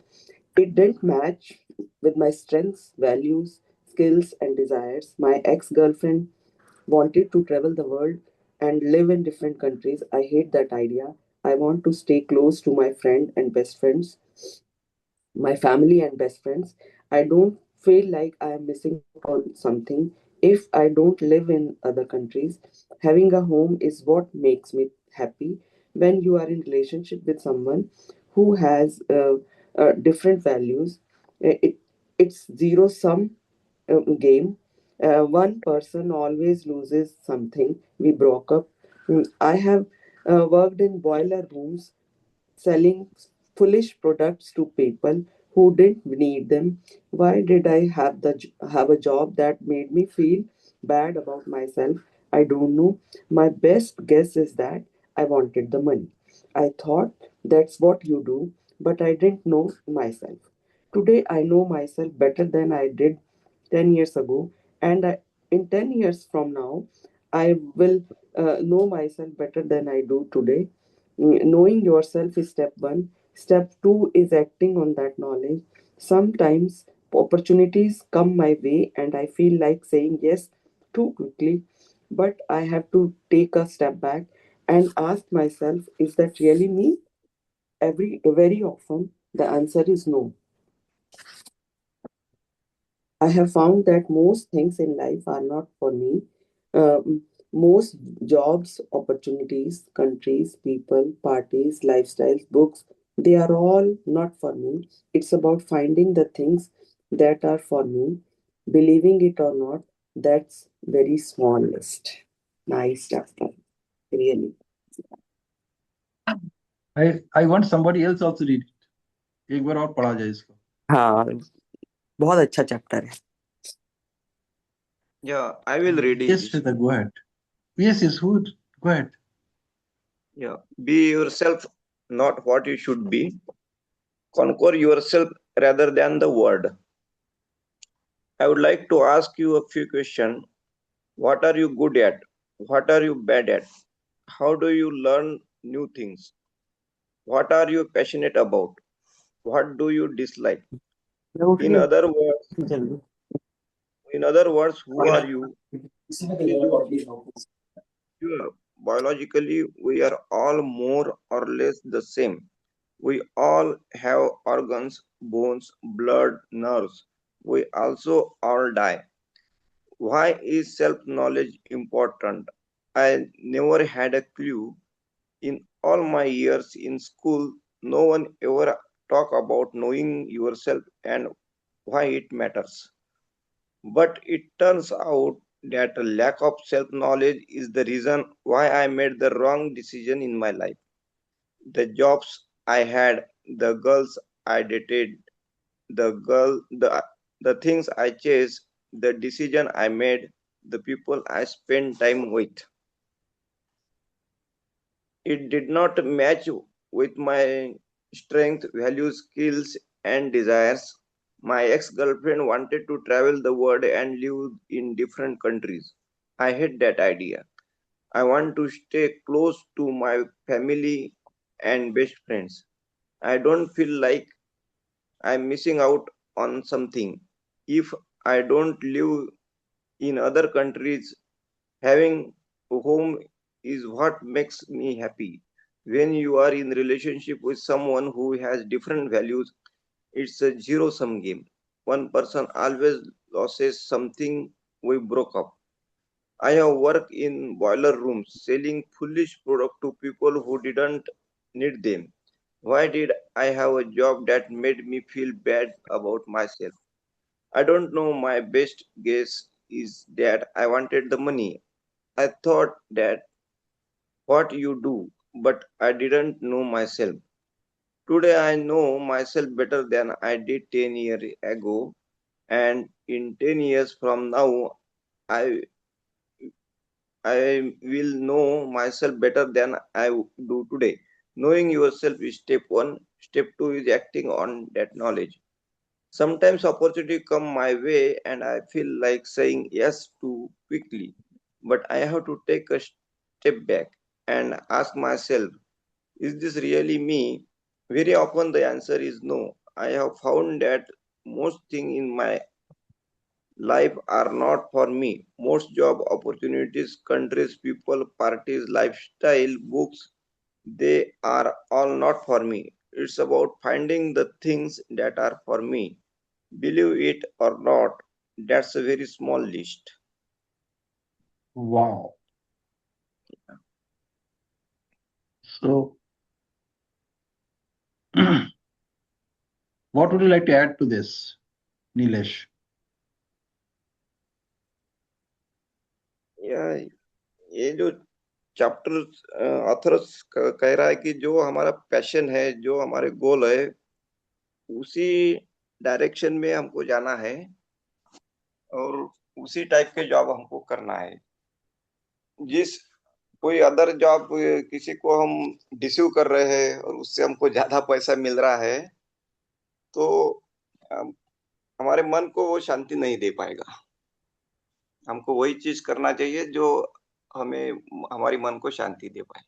it didn't match with my strengths, values, skills, and desires. My ex girlfriend wanted to travel the world and live in different countries. I hate that idea. I want to stay close to my friend and best friends, my family and best friends. I don't feel like I am missing out on something if I don't live in other countries. Having a home is what makes me happy. When you are in relationship with someone who has different values, it's zero sum game. One person always loses something. We broke up. I have worked in boiler rooms selling foolish products to people who didn't need them. Why did I have a job that made me feel bad about myself? I don't know. My best guess is that I wanted the money. I thought that's what you do, but I didn't know myself. Today I know myself better than I did 10 years ago, and in 10 years from now, I will know myself better than I do today. Knowing yourself is step one. Step two is acting on that knowledge. Sometimes opportunities come my way and I feel like saying yes too quickly, but I have to take a step back and ask myself, is that really me? Very often the answer is no. I have found that most things in life are not for me. Most jobs, opportunities, countries, people, parties, lifestyles, books, they are all not for me. It's about finding the things that are for me, believing it or not. That's very small list. Nice chapter, really. I want somebody else also read it. एक बार और पढ़ा जाए इसको. हाँ, बहुत अच्छा chapter है. Yeah, I will read it. Yes, Shweta, go ahead. Yes, who? Go ahead. Yeah, be yourself, not what you should be. Conquer yourself rather than the world. I would like to ask you a few questions. What are you good at? What are you bad at? How do you learn new things? What are you passionate about? What do you dislike? In other words, who are you? What is your Sure, biologically, we are all more or less the same. We all have organs, bones, blood, nerves. We also all die. Why is self knowledge important? I never had a clue. In all my years in school, no one ever talked about knowing yourself and why it matters. But it turns out that a lack of self knowledge is the reason why I made the wrong decision in my life. The jobs I had, the girls I dated, the things I chased, the decision I made, the people I spent time with. It did not match with my strength, values, skills, and desires. My ex girlfriend wanted to travel the world and live in different countries. I hate that idea. I want to stay close to my family and best friends. I don't feel like I'm missing out on something. If I don't live in other countries, having a home is what makes me happy. When you are in relationship with someone who has different values, it's a zero sum game. One person always loses something. We broke up. I have worked in boiler rooms selling foolish product to people who didn't need them. Why did I have a job that made me feel bad about myself? I don't know. My best guess is that I wanted the money. I thought that what you do, but I didn't know myself. Today I know myself better than I did 10 years ago, and in 10 years from now, I I will know myself better than I do today. Knowing yourself is step one. Step two is acting on that knowledge. Sometimes opportunity come my way and I feel like saying yes too quickly. But I have to take a step back and ask myself, is this really me? Very often the answer is no. I have found that most things in my life are not for me. Most job opportunities, countries, people, parties, lifestyle, books, they are all not for me. It's about finding the things that are for me. Believe it or not, that's a very small list. Wow. So, what would you like to add to this, Nilesh? या ये जो chapter author कह रहा है कि जो हमारा passion है, जो हमारे गोल है, उसी डायरेक्शन में हमको जाना है और उसी टाइप के जॉब हमको करना है. जिस कोई अदर जॉब किसी को हम डिसीव कर रहे हैं और उससे हमको ज्यादा पैसा मिल रहा है, तो हमारे मन को वो शांति नहीं दे पाएगा. हमको वही चीज करना चाहिए जो हमें हमारी मन को शांति दे पाए.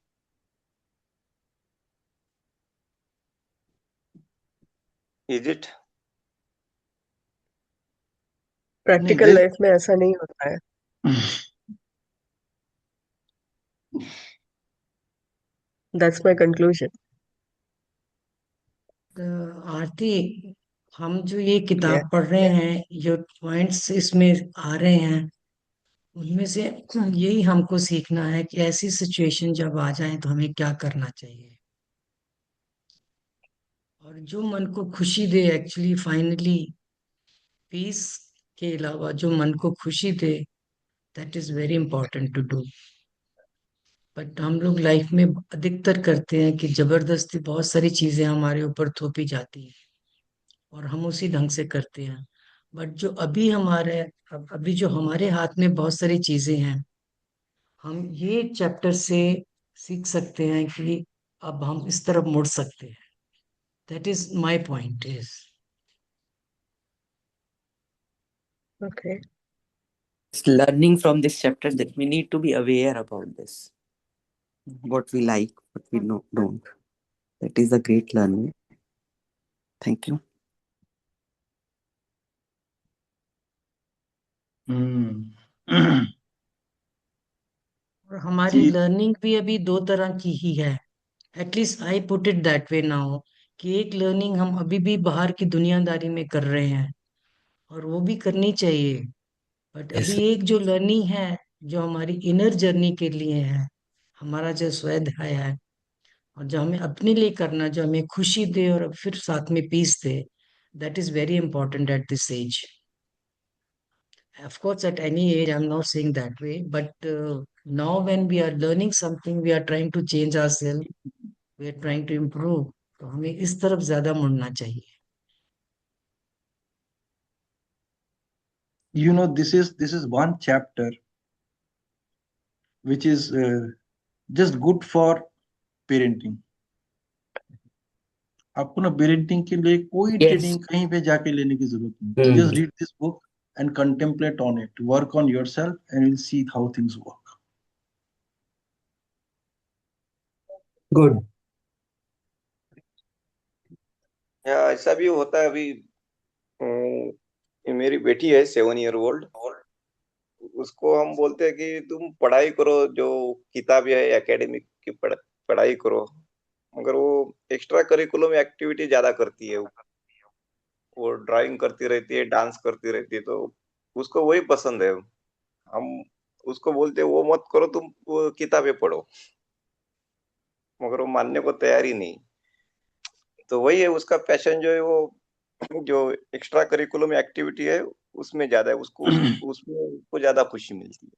Is it? Practical this life में ऐसा नहीं होता है. That's my conclusion. आरती, हम जो ये किताब पढ़ रहे हैं, जो पॉइंट्स इसमें आ रहे हैं, उनमें से यही हमको सीखना है कि ऐसी सिचुएशन जब आ जाए तो हमें क्या करना चाहिए, और जो मन को खुशी दे. एक्चुअली फाइनली पीस के अलावा जो मन को खुशी दे, that is very important to do. But हम लोग लाइफ में अधिकतर करते हैं कि जबरदस्ती बहुत सारी चीजें हमारे ऊपर थोपी जाती हैं और हम उसी ढंग से करते हैं. बट जो अभी जो हमारे हाथ में बहुत सारी चीजें हैं, हम ये चैप्टर से सीख सकते हैं कि अब हम इस तरफ मुड़ सकते हैं. That is my point is. Okay. It's learning from this chapter that we need to be aware about this. What we like, what we don't. That is a great learning. Thank you. और हमारी See, learning भी अभी दो तरह की ही है. At least I put it that way now, कि एक लर्निंग हम अभी भी बाहर की दुनियादारी में कर रहे हैं और वो भी करनी चाहिए. But Yes. अभी एक जो लर्निंग है, जो हमारी इनर जर्नी के लिए है, हमारा जो स्वयं है, और जो हमें अपने लिए करना, जो हमें खुशी दे और फिर साथ में पीस दे, that is very important at this age. Of course, at any age, I'm not saying that way, but now when we are learning something, we are trying to change ourselves, we are trying to improve. तो हमें इस तरफ ज्यादा मुड़ना चाहिए. this is one chapter which is just good for parenting. आपको ना parenting के लिए कोई Yes. ट्रेनिंग कहीं पे जाके लेने की जरूरत नहीं. Just read this book and contemplate on it, work on yourself, and you'll see how things work. Good. या ऐसा भी होता है. अभी मेरी बेटी है 7 year old. उसको हम बोलते हैं कि तुम पढ़ाई करो, जो किताब है एकेडमिक की पढ़ाई करो, मगर वो एक्स्ट्रा करिकुलम एक्टिविटी ज्यादा करती है. वो ड्राइंग करती रहती है, डांस करती रहती है, तो उसको वही पसंद है. हम उसको बोलते हैं वो मत करो, तुम वो किताबें पढ़ो, मगर वो मानने को तैयार ही नहीं. तो वही है, उसका पैशन जो है वो जो एक्स्ट्रा करिकुलम एक्टिविटी है उसमें ज्यादा है. उसको उसमें उसको ज्यादा खुशी मिलती है.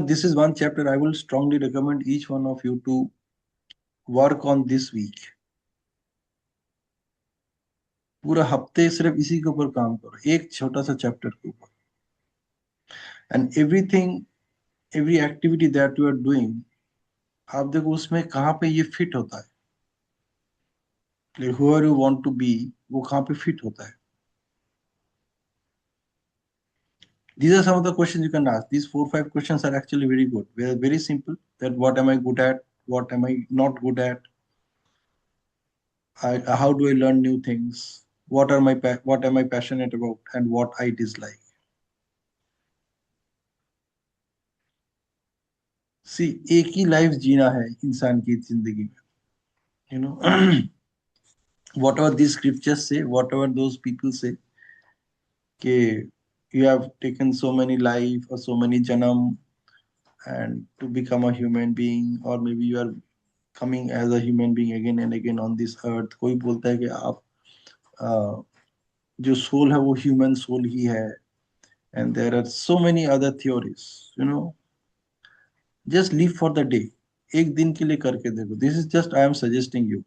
This is one chapter I will strongly recommend each one of you to work on this week. पूरा हफ्ते सिर्फ इसी के ऊपर काम करो, एक छोटा सा चैप्टर के ऊपर. And everything every activity that you are doing, आप देखो उसमें कहाँ पे ये फिट होता है, whoever you want to be, वो कहाँ पे फिट होता है. These are some of the questions you can ask. These 4 5 questions are actually very good. They are very simple. That what am I good at? What am I not good at? How do I learn new things? What am I passionate about? And what I dislike. See, एक ही life जीना है इंसान की जिंदगी में. You know, whatever these scriptures say, whatever those people say, कि you have taken so many life or so many janam and to become a human being, or maybe you are coming as a human being again and again on this earth. कोई बोलता है कि आप जो soul है वो human soul ही है. And there are so many other theories, you know. Just live for the day. एक दिन के लिए करके देखो. This is just I am suggesting you.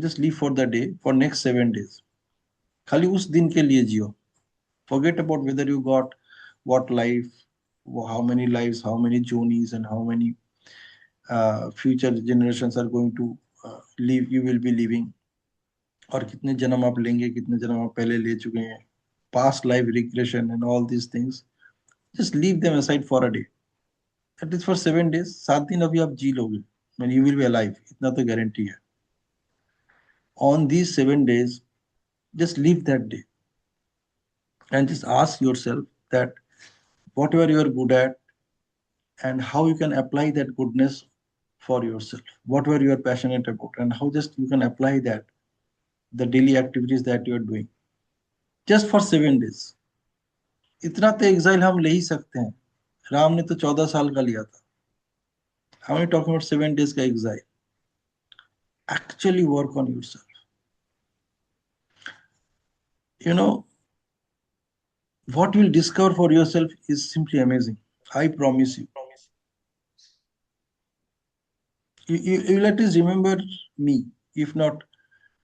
Just live for the day for next 7 days. खाली उस दिन के लिए जियो. Forget about whether you got what life, how many lives, how many journeys, and how many future generations are going to live. You will be living. और कितने जन्म आप लेंगे, कितने जन्म आप पहले ले चुके हैं. Past life regression and all these things. Just leave them aside for a day. At least for 7 days. 7 दिन अभी आप जी लोगे. And you will be alive. इतना तो गारंटी है. On these 7 days, just live that day. And just ask yourself that whatever you are good at and how you can apply that goodness for yourself. Whatever you are passionate about and how just you can apply that, the daily activities that you are doing. Just for 7 days. इतना तो exile हम ले ही सकते हैं. राम ने तो 14 साल का लिया था. How many talking about 7 days का exile? Actually work on yourself. You know, what you will discover for yourself is simply amazing. I promise you. You will at least remember me, if not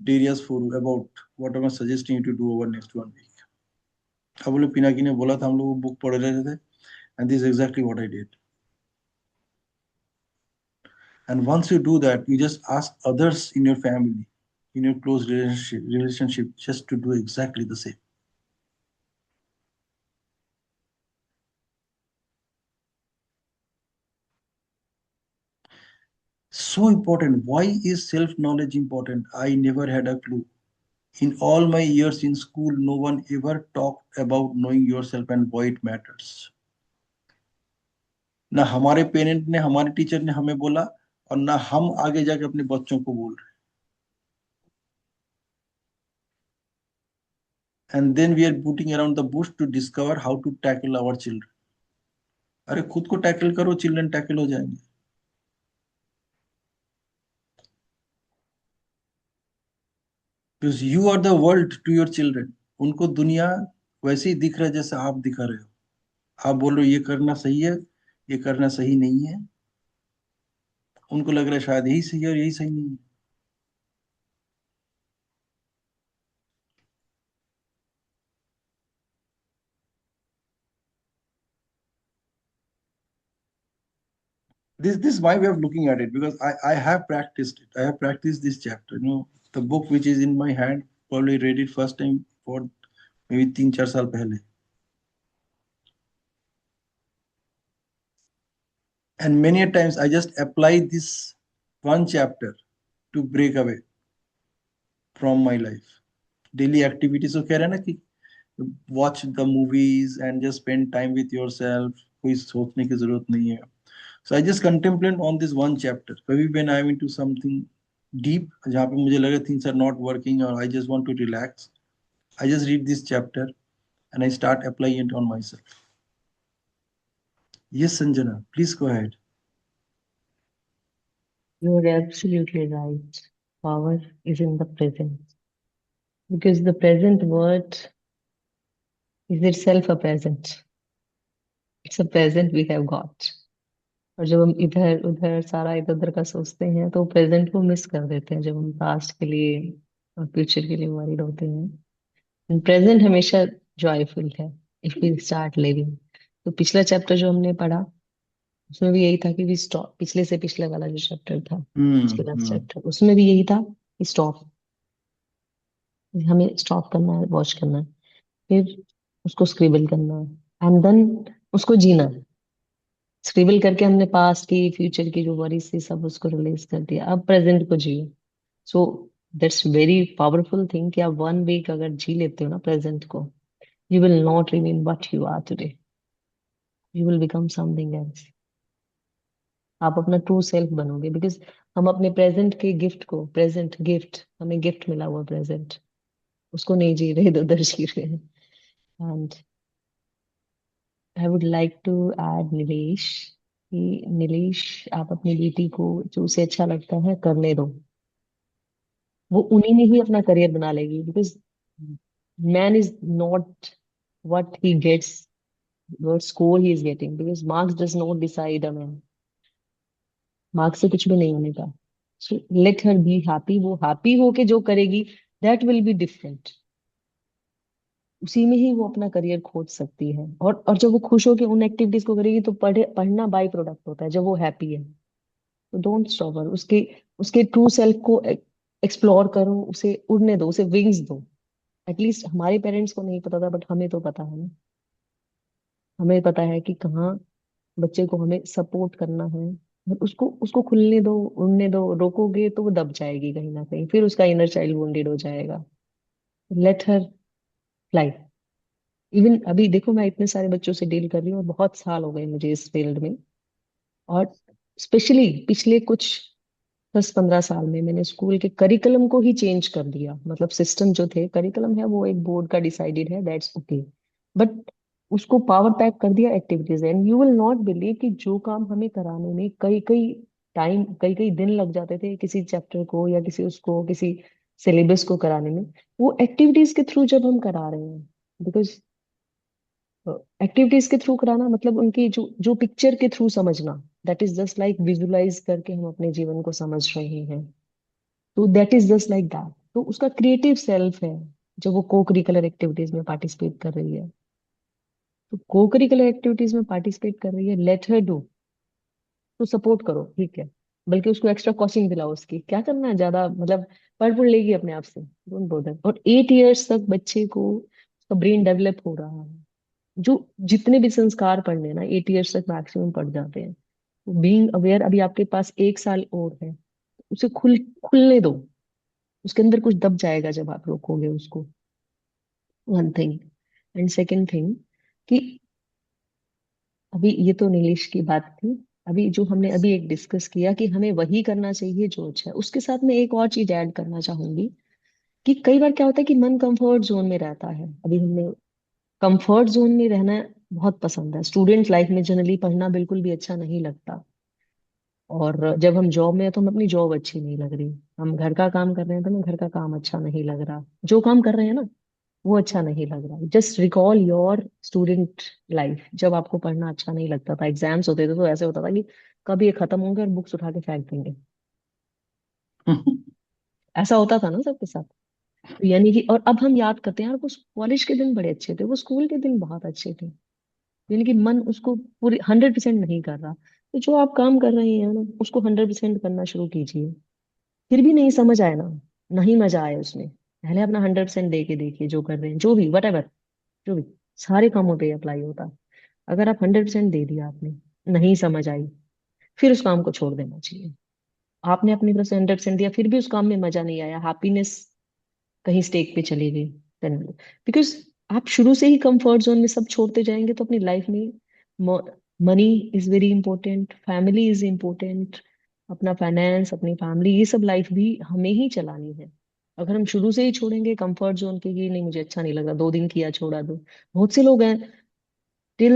Darius Furu, about what I was suggesting you to do over next 1 week. अब लोग पिनाकी ने बोला था हम लोग book पढ़ रहे थे, and this is exactly what I did. And once you do that, you just ask others in your family, in your close relationship, just to do exactly the same. So important. Why is self-knowledge important? I never had a clue. In all my years in school, no one ever talked about knowing yourself and why it matters. ना हमारे parent ने, हमारे teacher ने हमें बोला, और ना हम आगे जाके अपने बच्चों को बोल रहे. And then we are booting around the bush to discover how to tackle our children. अरे खुद को टैकल करो, चिल्ड्रन टैकल हो जाएंगे. Because you are the world to your children. उनको दुनिया वैसे ही दिख रहा है जैसे आप दिखा रहे हो. आप बोल रहे हो ये करना सही है, ये करना सही नहीं है. उनको लग रहा है शायद यही सही है और यही सही नहीं है. This is my way of looking at it, because I have practiced it. I have practiced this chapter. You know, the book which is in my hand, probably read it first time for maybe 3 4 साल पहले. And many a times I just apply this one chapter to break away from my life. Daily activities so कह रहे हैं ना कि watch the movies and just spend time with yourself. कोई सोचने की जरूरत नहीं है. So I just contemplate on this one chapter. Maybe when I'm into something deep, जहाँ पे मुझे लगे things are not working or I just want to relax, I just read this chapter and I start applying it on myself. Yes, Sanjana, please go ahead. You're absolutely right. Power is in the present. Because the present word is itself a present. It's a present we have got. और जब हम इधर उधर सारा इधर उधर का सोचते हैं तो प्रेजेंट को मिस कर देते हैं जब हम पास्ट के लिए और फ्यूचर के लिए वरीड होते हैं. प्रेजेंट हमेशा जॉयफुल है इफ वी स्टार्ट लिविंग. तो पिछला चैप्टर जो हमने पढ़ा उसमें भी यही था कि वी स्टॉप, पिछले से पिछले वाला जो चैप्टर था, पिछले लास्ट हम्म। चैप्टर, उसमें भी यही था कि स्टॉप, हमें स्टॉप करना है, वॉच करना है, फिर उसको स्क्रिबल करना है, एंड देन उसको जीना है। स्क्रिबल करके हमने पास्ट की, फ्यूचर की जो वरीज थी सब उसको रिलीज कर दिया, अब प्रेजेंट को जियो। So that's very powerful thing कि आप 1 वीक अगर जी लेते हो ना प्रेजेंट को, you will not remain what you are today, you will become something else. आप अपना ट्रू सेल्फ बनोगे, बिकॉज हम अपने प्रेजेंट के गिफ्ट को, प्रेजेंट गिफ्ट, हमें गिफ्ट मिला हुआ प्रेजेंट, उसको नहीं जी रहे, इधर उधर जी रहे हैं। And I would like to add Nilesh, कि नीलेश, आप अपनी बेटी को जो उसे अच्छा लगता है करने दो, वो उन्हीं में ही अपना करियर बना लेगी, because man is not what he gets, what score he is getting, because marks does not decide a man, marks से कुछ भी नहीं होने का। So let her be happy, वो हैप्पी होके जो करेगी दैट विल बी डिफरेंट, उसी में ही वो अपना करियर खोज सकती है। और जब वो खुश होके उन एक्टिविटीज को करेगी तो पढ़ना बाई प्रोडक्ट होता है जब वो हैप्पी है। तो डोंट स्टॉप हर, उसके उसके ट्रू सेल्फ को एक्सप्लोर करो, उसे उड़ने दो, उसे विंग्स दो। एटलीस्ट हमारे पेरेंट्स को नहीं पता था, बट हमें तो पता है ना, हमें पता है कि कहाँ बच्चे को हमें सपोर्ट करना है। और उसको उसको खुलने दो, उड़ने दो, रोकोगे तो वो दब जाएगी कहीं ना कहीं, फिर उसका इनर चाइल्ड वुंडेड हो जाएगा। Let her fly. इवन अभी देखो, मैं इतने सारे बच्चों से डील कर रही हूँ और बहुत साल हो गए मुझे इस फील्ड में, और स्पेशली पिछले कुछ 10-15 साल में मैंने स्कूल के करिकुलम को ही चेंज कर दिया। मतलब सिस्टम जो थे, करिकुलम है वो एक बोर्ड का डिसाइडेड है, दैट्स ओके, बट उसको पावर पैक कर दिया activities. And you will not believe कि जो काम हमें कराने में कई कई टाइम, कई कई दिन लग जाते थे किसी चैप्टर को या किसी उसको किसी सिलेबस को कराने में, वो एक्टिविटीज के थ्रू जब हम करा रहे हैं, बिकॉज एक्टिविटीज के थ्रू कराना मतलब उनकी जो जो पिक्चर के थ्रू समझना, that is just like visualise करके हम अपने जीवन को समझ रहे हैं। तो that is just like that, तो उसका क्रिएटिव सेल्फ है जब वो को करिकुलर एक्टिविटीज में पार्टिसिपेट कर रही है। तो को करिकुलर एक्टिविटीज में पार्टिसिपेट कर रही है, लेट हर डू, तो सपोर्ट करो, ठीक है, बल्कि उसको एक्स्ट्रा कोचिंग दिलाओ, उसकी क्या करना है ज्यादा, मतलब पढ़ लेगी अपने आप से, डोंट बोदर। और 8 इयर्स तक बच्चे को उसका ब्रेन डेवलप हो रहा है, जो जितने भी संस्कार पढ़ने ना 8 इयर्स तक मैक्सिमम पढ़ जाते हैं। बीइंग अवेयर, अभी आपके पास 1 साल और है, उसे खुलने दो, उसके अंदर कुछ दब जाएगा जब आप रोकोगे उसको। One thing. And second thing, कि अभी ये तो नीलेश की बात थी, अभी जो हमने अभी एक डिस्कस किया कि हमें वही करना चाहिए जो अच्छा है, उसके साथ में एक और चीज ऐड करना चाहूंगी, कि कई बार क्या होता है कि मन कंफर्ट जोन में रहता है। अभी हमने कंफर्ट जोन में रहना बहुत पसंद है, स्टूडेंट लाइफ में जनरली पढ़ना बिल्कुल भी अच्छा नहीं लगता। और जब हम जॉब में है तो हम अपनी जॉब अच्छी नहीं लग रही, हम घर का काम कर रहे हैं तो हमें घर का काम अच्छा नहीं लग रहा, जो काम कर रहे हैं ना वो अच्छा नहीं लग रहा। Just recall your student life, जब आपको पढ़ना अच्छा नहीं लगता था, एग्जाम्स होते थे तो ऐसे होता था कि कब ये खत्म होंगे और बुक्स उठा के फेंक देंगे, ऐसा होता था ना सबके साथ। तो यानी कि, और अब हम याद करते हैं यार वो कॉलेज के दिन बड़े अच्छे थे, वो स्कूल के दिन बहुत अच्छे थे, यानी कि मन उसको पूरी 100% नहीं कर रहा। तो जो आप काम कर रहे हैं ना उसको 100% करना शुरू कीजिए। फिर भी नहीं समझ आए ना, नहीं मजा आए उसमें, पहले अपना 100% दे के देखिए जो कर रहे हैं, जो भी वट एवर, जो भी, सारे कामों पे अप्लाई होता है। अगर आप 100% दे दिया आपने, नहीं समझ आई, फिर उस काम को छोड़ देना चाहिए। आपने अपनी तरफ से 100% दिया फिर भी उस काम में मजा नहीं आया, हैप्पीनेस कहीं स्टेक पे चली गई, देन, बिकॉज आप शुरू से ही कंफर्ट जोन में सब छोड़ते जाएंगे तो अपनी लाइफ में money is very important, family is important, अपना फाइनेंस, अपनी फैमिली, ये सब लाइफ भी हमें ही चलानी है। अगर हम शुरू से ही छोड़ेंगे कंफर्ट जोन के, कि नहीं मुझे अच्छा नहीं लग रहा, 2 दिन किया छोड़ा दो, बहुत से लोग हैं टिल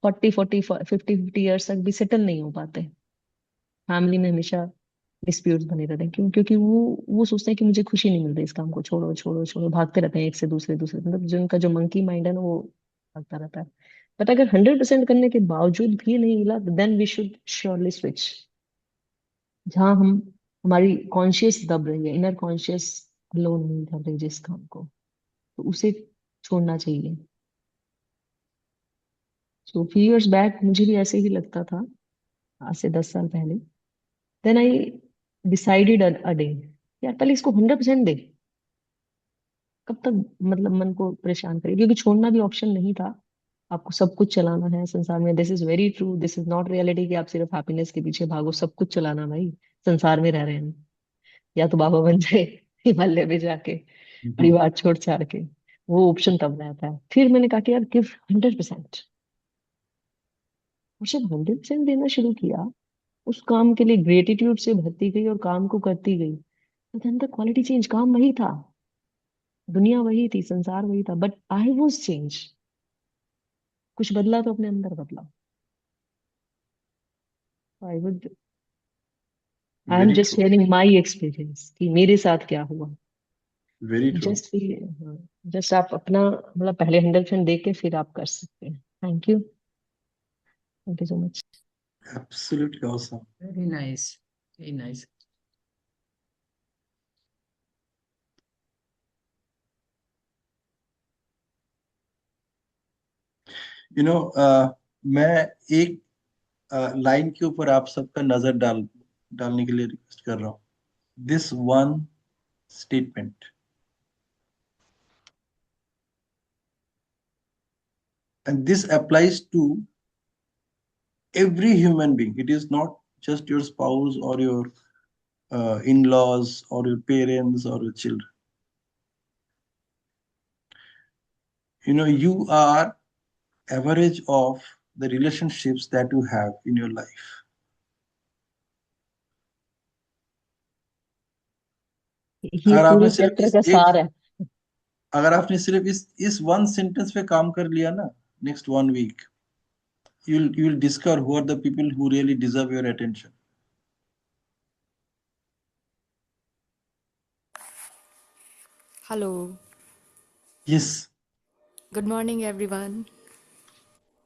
40 40 50 50 ईयर्स तक भी सेटल नहीं हो पाते, फैमिली में हमेशा डिस्प्यूट्स बने रहते हैं। क्यों? क्योंकि वो सोचते हैं कि मुझे खुशी नहीं मिल रही, इस काम को छोड़ो छोड़ो छोड़ो, भागते रहते हैं एक से दूसरे, दूसरे, मतलब जो उनका जो मंकी माइंड है ना वो भागता रहता है। बट अगर 100% करने के बावजूद भी नहीं मिला, then we should surely switch, जहाँ हम, हमारी कॉन्शियस दब रही है, इनर कॉन्शियस लो नहीं कर रही जिस काम को, तो उसे छोड़ना चाहिए। सो फ्यू इयर्स बैक मुझे भी ऐसे ही लगता था, आज से 10 साल पहले। Then I decided a day, यार पहले इसको 100% दे। कब तक मतलब मन को परेशान करे, क्योंकि छोड़ना भी ऑप्शन नहीं था। आपको सब कुछ चलाना है संसार में, this is very true, this is not reality कि आप सिर्फ हैप्पीनेस के पीछे भागो। सब कुछ चलाना भाई, संसार में रह रहे हैं। या तो बाबा बन जाए हिमालय में जाके, परिवार छोड़ छाड़ के, वो ऑप्शन तब रहता है। फिर मैंने कहा कि यार गिव 100%। और जब 100% देना शुरू किया, उस काम के लिए ग्रेटिट्यूड से भरती गई और काम को करती गई, तो देन द क्वालिटी चेंज। काम वही था, दुनिया वही थी, संसार वही था, बट आई वॉज चेंज। कुछ बदला तो अपने अंदर बदला। I would, I am very just true, sharing my experience कि मेरे साथ क्या हुआ। Very true. जस्ट जस्ट आप अपना मतलब पहले 100% दे के फिर आप कर सकते हैं। Thank you so much. Absolutely awesome. Very nice. Very nice. You know मैं एक लाइन के ऊपर आप सबका नजर डालने के लिए रिक्वेस्ट कर रहा हूँ। This one statement, and this applies to every human being. It is not just your spouse or your in-laws or your parents or your children. You know, you are average of the relationships that you have in your life. ये अगर आपने पूरे सिर्फ chapter इस का एक सार है। अगर आपने सिर्फ इस वन सेंटेंस पे काम कर लिया ना, next 1 week, you'll discover who are the people who really deserve your attention. Hello. Yes. Good morning everyone.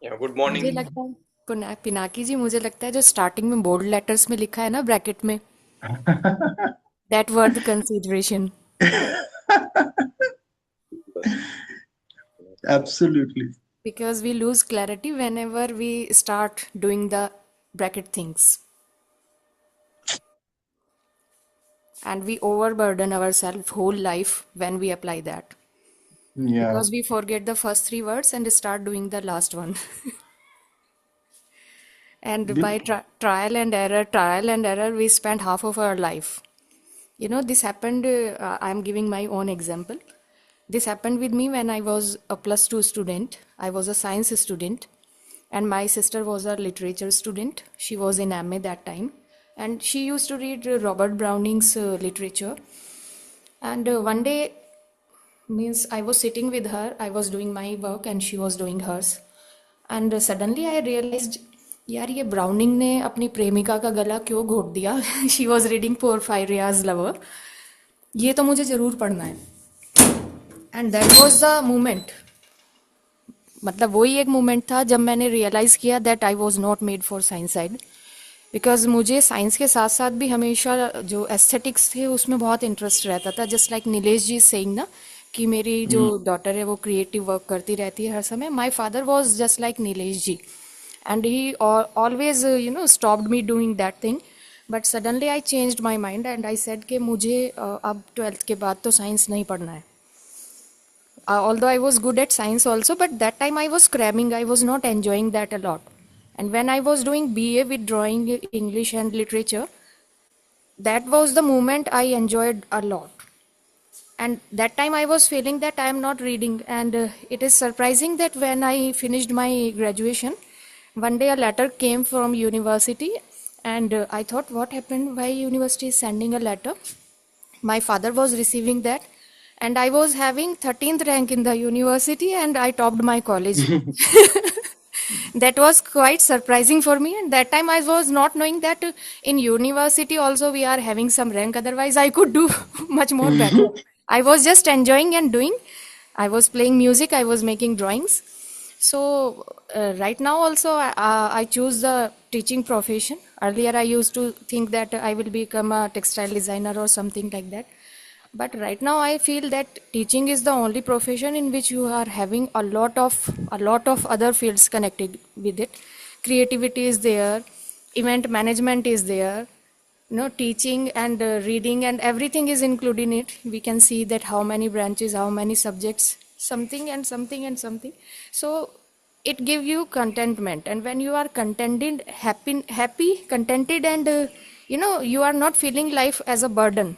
Yeah, good मुझे morning. लगता है पिनाकी जी, मुझे लगता है जो स्टार्टिंग में बोल्ड लेटर्स में लिखा है ना ब्रैकेट में, that worth consideration. Absolutely. Because we lose clarity whenever we start doing the bracket things, and we overburden ourselves whole life when we apply that, Yeah. because we forget the first three words and start doing the last one. And by बिल्कुल. trial and error, we spend half of our life. You know, this happened, I'm giving my own example. This happened with me when I was a +2 student. I was a science student, and my sister was a literature student. She was in MA that time, and she used to read Robert Browning's literature. And one day, means I was sitting with her, I was doing my work, and she was doing hers. And suddenly I realized, यार ये browning ने अपनी प्रेमिका का गला क्यों घोट दिया? शी वॉज रीडिंग पोरफायरियाज लवर, ये तो मुझे जरूर पढ़ना है। And that was the moment, मतलब वही एक मोमेंट था जब मैंने रियलाइज किया that I was not made for science side. Because मुझे साइंस के साथ साथ भी हमेशा जो एस्थेटिक्स थे उसमें बहुत इंटरेस्ट रहता था। जस्ट लाइक नीलेश जी सेइंग ना कि मेरी जो डॉटर है वो क्रिएटिव वर्क करती रहती है हर समय। My father was just like Nilesh ji, and he always stopped me doing that thing. But suddenly I changed my mind and I said कि मुझे अब 12th के बाद तो साइंस नहीं पढ़ना है। Although I was good at science also, but that time I was cramming, I was not enjoying that a lot. And when I was doing BA with drawing, English and literature, that was the moment I enjoyed a lot. And that time I was feeling that I am not reading. And it is surprising that when I finished my graduation, one day a letter came from university, and I thought, what happened? Why university is sending a letter? My father was receiving that, and I was having 13th rank in the university, and I topped my college. That was quite surprising for me, and that time I was not knowing that in university also we are having some rank, otherwise I could do much more better. I was just enjoying and doing. I was playing music, I was making drawings. So right now also I choose the teaching profession. Earlier I used to think that I will become a textile designer or something like that. But right now I feel that teaching is the only profession in which you are having a lot of other fields connected with it. Creativity is there, event management is there, teaching and reading and everything is included in it. We can see that how many branches, how many subjects, something and something and something. So it gives you contentment, and when you are contented, happy contented, and you are not feeling life as a burden,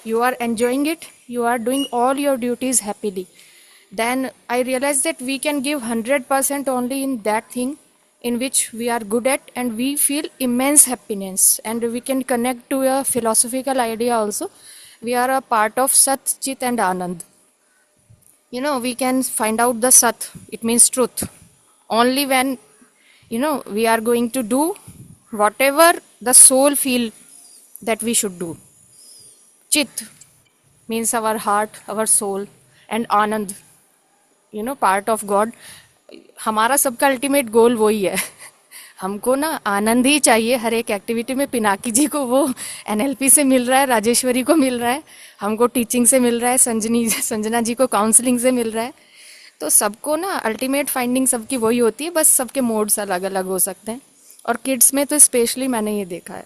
you are enjoying it, you are doing all your duties happily, then I realize that we can give 100% only in that thing in which we are good at, and we feel immense happiness, and we can connect to a philosophical idea also. We are a part of Sat, Chit and Anand. We can find out the Sat, it means truth, only when we are going to do whatever the soul feel that we should do. Chit means our heart, our soul, and Anand, part of God. हमारा सबका ultimate goal वही है। हमको ना आनंद ही चाहिए हर एक activity में। पिनाकी जी को वो एनएलपी से मिल रहा है, राजेश्वरी को मिल रहा है, हमको टीचिंग से मिल रहा है, संजना जी को काउंसलिंग से मिल रहा है। तो सबको ना अल्टीमेट फाइंडिंग सबकी वही होती है, बस सबके मोड्स अलग अलग हो सकते हैं। और किड्स में तो स्पेशली मैंने ये देखा है,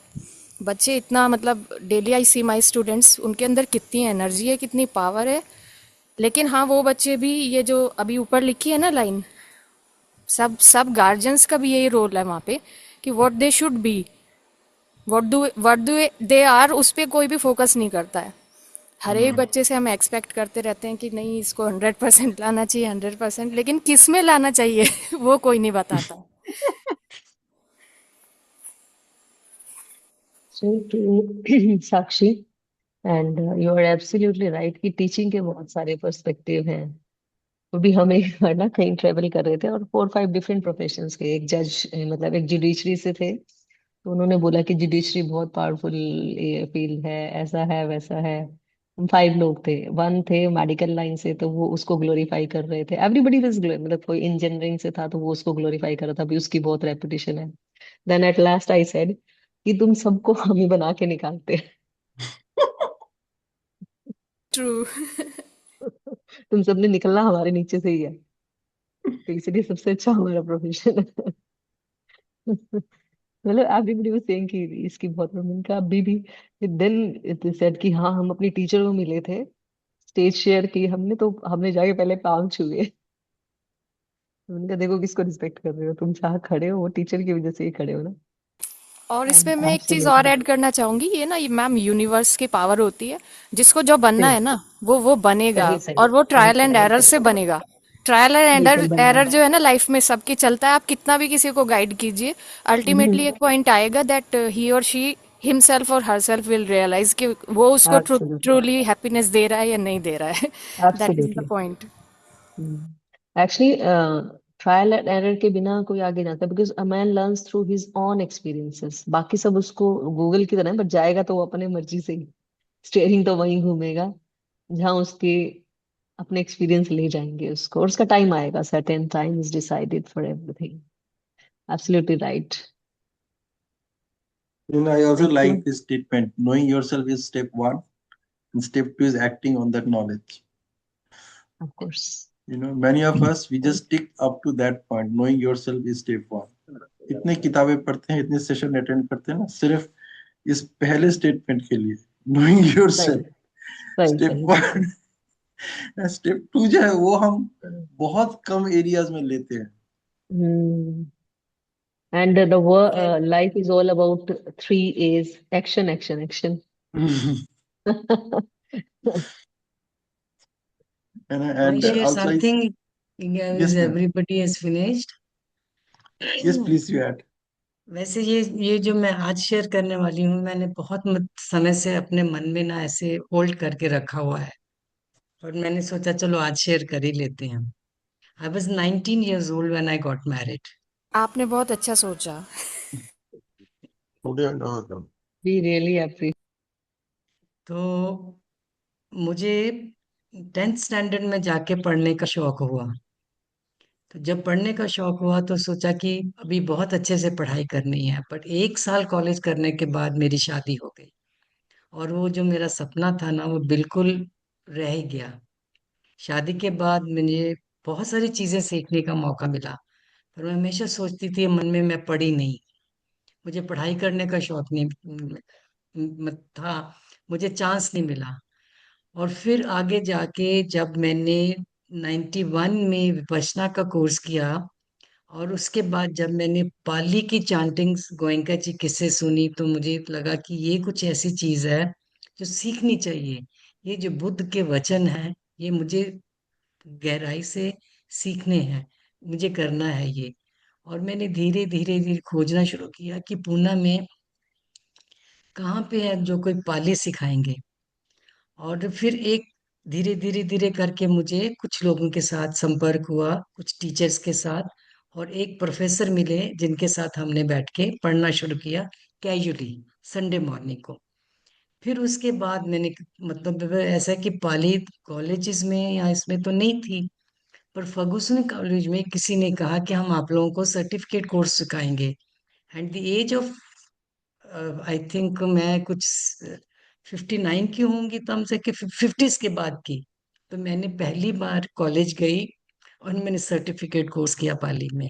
बच्चे इतना मतलब daily I C my students, उनके अंदर कितनी एनर्जी है, कितनी पावर है। लेकिन हाँ, वो बच्चे भी ये जो अभी ऊपर लिखी है ना लाइन, सब सब गार्जियंस का भी यही रोल है वहाँ पे कि what they should be, what do they are, उस पर कोई भी फोकस नहीं करता है। हर एक बच्चे से हम एक्सपेक्ट करते रहते हैं कि नहीं इसको 100% लाना चाहिए, 100%, लेकिन किस में लाना चाहिए वो कोई नहीं बताता। So to Sakshi, and you are absolutely right कि टीचिंग के बहुत सारे पर्सपेक्टिव हैं। वो भी हम एक बार ना कहीं ट्रेवल कर रहे थे और 4-5 डिफरेंट प्रोफेशंस के, एक जज मतलब एक जुडिशरी से थे, तो उन्होंने बोला कि जुडिशरी बहुत पावरफुल फील्ड है, ऐसा है वैसा है। हम 5 लोग थे, वन थे मेडिकल लाइन से, तो वो उसको ग्लोरीफाई कर रहे थे। एवरीबडी वाज मतलब कोई इंजीनियरिंग से था तो वो उसको ग्लोरीफाई कर रहा था, अभी उसकी बहुत रेपुटेशन है। Then at last I said कि तुम सबको हम ही बना के निकालते हैं। ट्रू। तुम सबने निकलना हमारे नीचे से ही है, तो इसलिए सबसे अच्छा हमारा प्रोफेशन है। मतलब एवरीबडी वाज सेइंग कि इसकी बहुत वुमेन का अभी भी। देन इट सेड कि हाँ हम अपनी टीचर को मिले थे, स्टेज शेयर की हमने, तो हमने जाके पहले पाँव छुए। हमने कहा देखो किसको रिस्पेक्ट कर रहे हो, तुम जहाँ खड़े हो वो टीचर की वजह से ही खड़े हो ना। और इसमें एंड मैं एक चीज और एब्सोल्युटली ऐड करना चाहूंगी, ये ना ये मैम यूनिवर्स की पावर होती है, जिसको जो बनना सही है ना वो बनेगा, सही सही और वो सही ट्रायल एंड सही एरर सही से बनेगा। ट्रायल एंड बिल्कुल बन रहा एरर जो है ना लाइफ में सबकी चलता है, आप कितना भी किसी को गाइड कीजिए, अल्टीमेटली एक पॉइंट आएगा दैट ही और शी हिमसेल्फ और हरसेल्फ विल रियलाइज कि वो उसको एब्सोल्युटली ट्रूली हैप्पीनेस दे रहा है या नहीं दे रहा है। That is the absolutely. Point. Actually trial and error के बिना कोई आगे जाता है, because a man learns through his on experiences. बाकी सब उसको गूगल की तरह है, बट जाएगा तो वो अपने मर्जी से ही, स्टेयरिंग तो वहीं घूमेगा जहाँ उसके अपने एक्सपीरियंस ले जाएंगे उसको, और उसका टाइम आएगा, certain time is decided for everything. Absolutely right. I also thank you. like this statement. Knowing yourself is step one, and step two is acting on that knowledge. Of course. Many of us, we just stick up to that point. Knowing yourself is step one. इतने किताबें पढ़ते हैं, इतने session attend करते हैं ना, सिर्फ इस पहले स्टेटमेंट के लिए, knowing सही yourself. सही स्टेप सही वन, स्टेप टू जो है वो हम बहुत कम एरियाज में लेते हैं। सही। And the life is all about 3 A's: action, action, action. I And share also, something. Yeah, is yes, ma'am. everybody has finished? Yes, please, you add. वैसे ये जो मैं आज शेयर करने वाली हूँ, मैंने बहुत समय से अपने मन में ना ऐसे होल्ड करके रखा हुआ है, और मैंने सोचा चलो आज शेयर कर ही लेते हैं। I was 19 years old when I got married. आपने बहुत अच्छा सोचा। We really appreciate. तो मुझे 10th स्टैंडर्ड में जाके पढ़ने का शौक हुआ। तो जब पढ़ने का शौक हुआ तो सोचा कि अभी बहुत अच्छे से पढ़ाई करनी है, बट 1 साल कॉलेज करने के बाद मेरी शादी हो गई। और वो जो मेरा सपना था ना वो बिल्कुल रह ही गया। शादी के बाद मुझे बहुत सारी चीजें सीखने का मौका मिला, पर मैं हमेशा सोचती थी मन में मैं पढ़ी नहीं। मुझे पढ़ाई करने का शौक नहीं था, मुझे चांस नहीं मिला। और फिर आगे जाके जब मैंने 91 में विपश्यना का कोर्स किया, और उसके बाद जब मैंने पाली की चांटिंग्स गोयनका जी किस्से सुनी, तो मुझे लगा कि ये कुछ ऐसी चीज है जो सीखनी चाहिए। ये जो बुद्ध के वचन हैं, ये मुझे गहराई से सीखने हैं, मुझे करना है ये। और मैंने धीरे धीरे धीरे खोजना शुरू किया कि पूना में कहाँ पे है जो कोई पाली सिखाएंगे। और फिर एक धीरे धीरे धीरे करके मुझे कुछ लोगों के साथ संपर्क हुआ, कुछ टीचर्स के साथ, और एक प्रोफेसर मिले जिनके साथ हमने बैठ के पढ़ना शुरू किया कैजुअली संडे मॉर्निंग को। फिर उसके बाद मैंने, मतलब ऐसा है कि पाली कॉलेजेस में या इसमें तो नहीं थी, पर फर्गुसन कॉलेज में किसी ने कहा कि हम आप लोगों को सर्टिफिकेट कोर्स सिखाएंगे। At the age of I think मैं कुछ 59 की होंगी, तब से कि 50s के बाद की। तो मैंने पहली बार कॉलेज गई और मैंने सर्टिफिकेट कोर्स किया पाली में।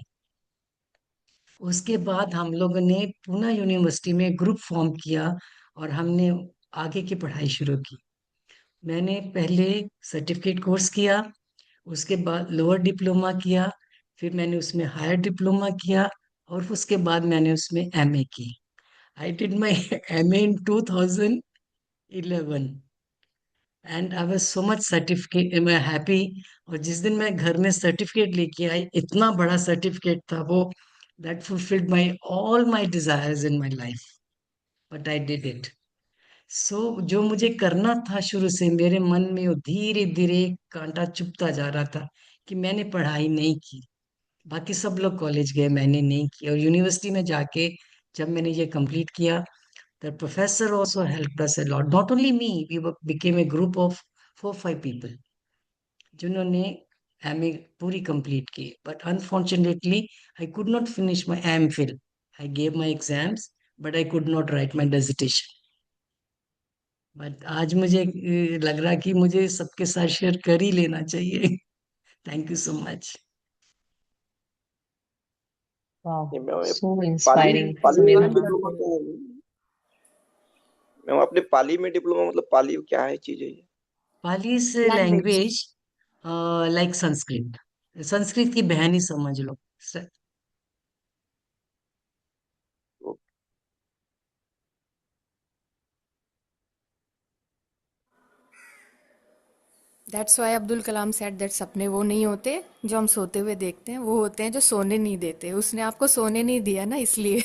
उसके बाद हम लोगों ने पूना यूनिवर्सिटी में ग्रुप फॉर्म किया और हमने आगे की पढ़ाई शुरू की। मैंने पहले सर्टिफिकेट कोर्स किया, उसके बाद लोअर डिप्लोमा किया, फिर मैंने उसमें हायर डिप्लोमा किया, और उसके बाद मैंने उसमें एमए की। I did my MA in 2011 and I was so much certificate मैं happy। और जिस दिन मैं घर में सर्टिफिकेट लेके आई, इतना बड़ा सर्टिफिकेट था वो, that fulfilled my all my desires in my life, but I did it। So जो मुझे करना था शुरू से मेरे मन में, वो धीरे धीरे कांटा चुभता जा रहा था कि मैंने पढ़ाई नहीं की। बाकी सब लोग कॉलेज गए, मैंने नहीं की। और यूनिवर्सिटी में जाके जब मैंने ये कंप्लीट किया, the professor also helped us a lot. Not only me, became a group of 4-5 people जिन्होंने एमए पूरी कंप्लीट की। But unfortunately I could not finish my M Phil. I gave my exams but I could not write my dissertation. But आज मुझे लग रहा कि मुझे सबके साथ शेयर कर ही लेना चाहिए। Thank you so much. Wow, ये मैम ये so पाली inspiring, पाली में Samira. डिप्लोमा क्या है मैम? आपने पाली में डिप्लोमा, मतलब पाली क्या है चीज है ये? पाली से Language. Language like Sanskrit, Sanskrit की बहन ही समझ लो। That's why Abdul Kalam said that सपने वो नहीं होते जो हम सोते हुए देखते हैं, वो होते हैं जो सोने नहीं देते। उसने आपको सोने नहीं दिया ना, इसलिए।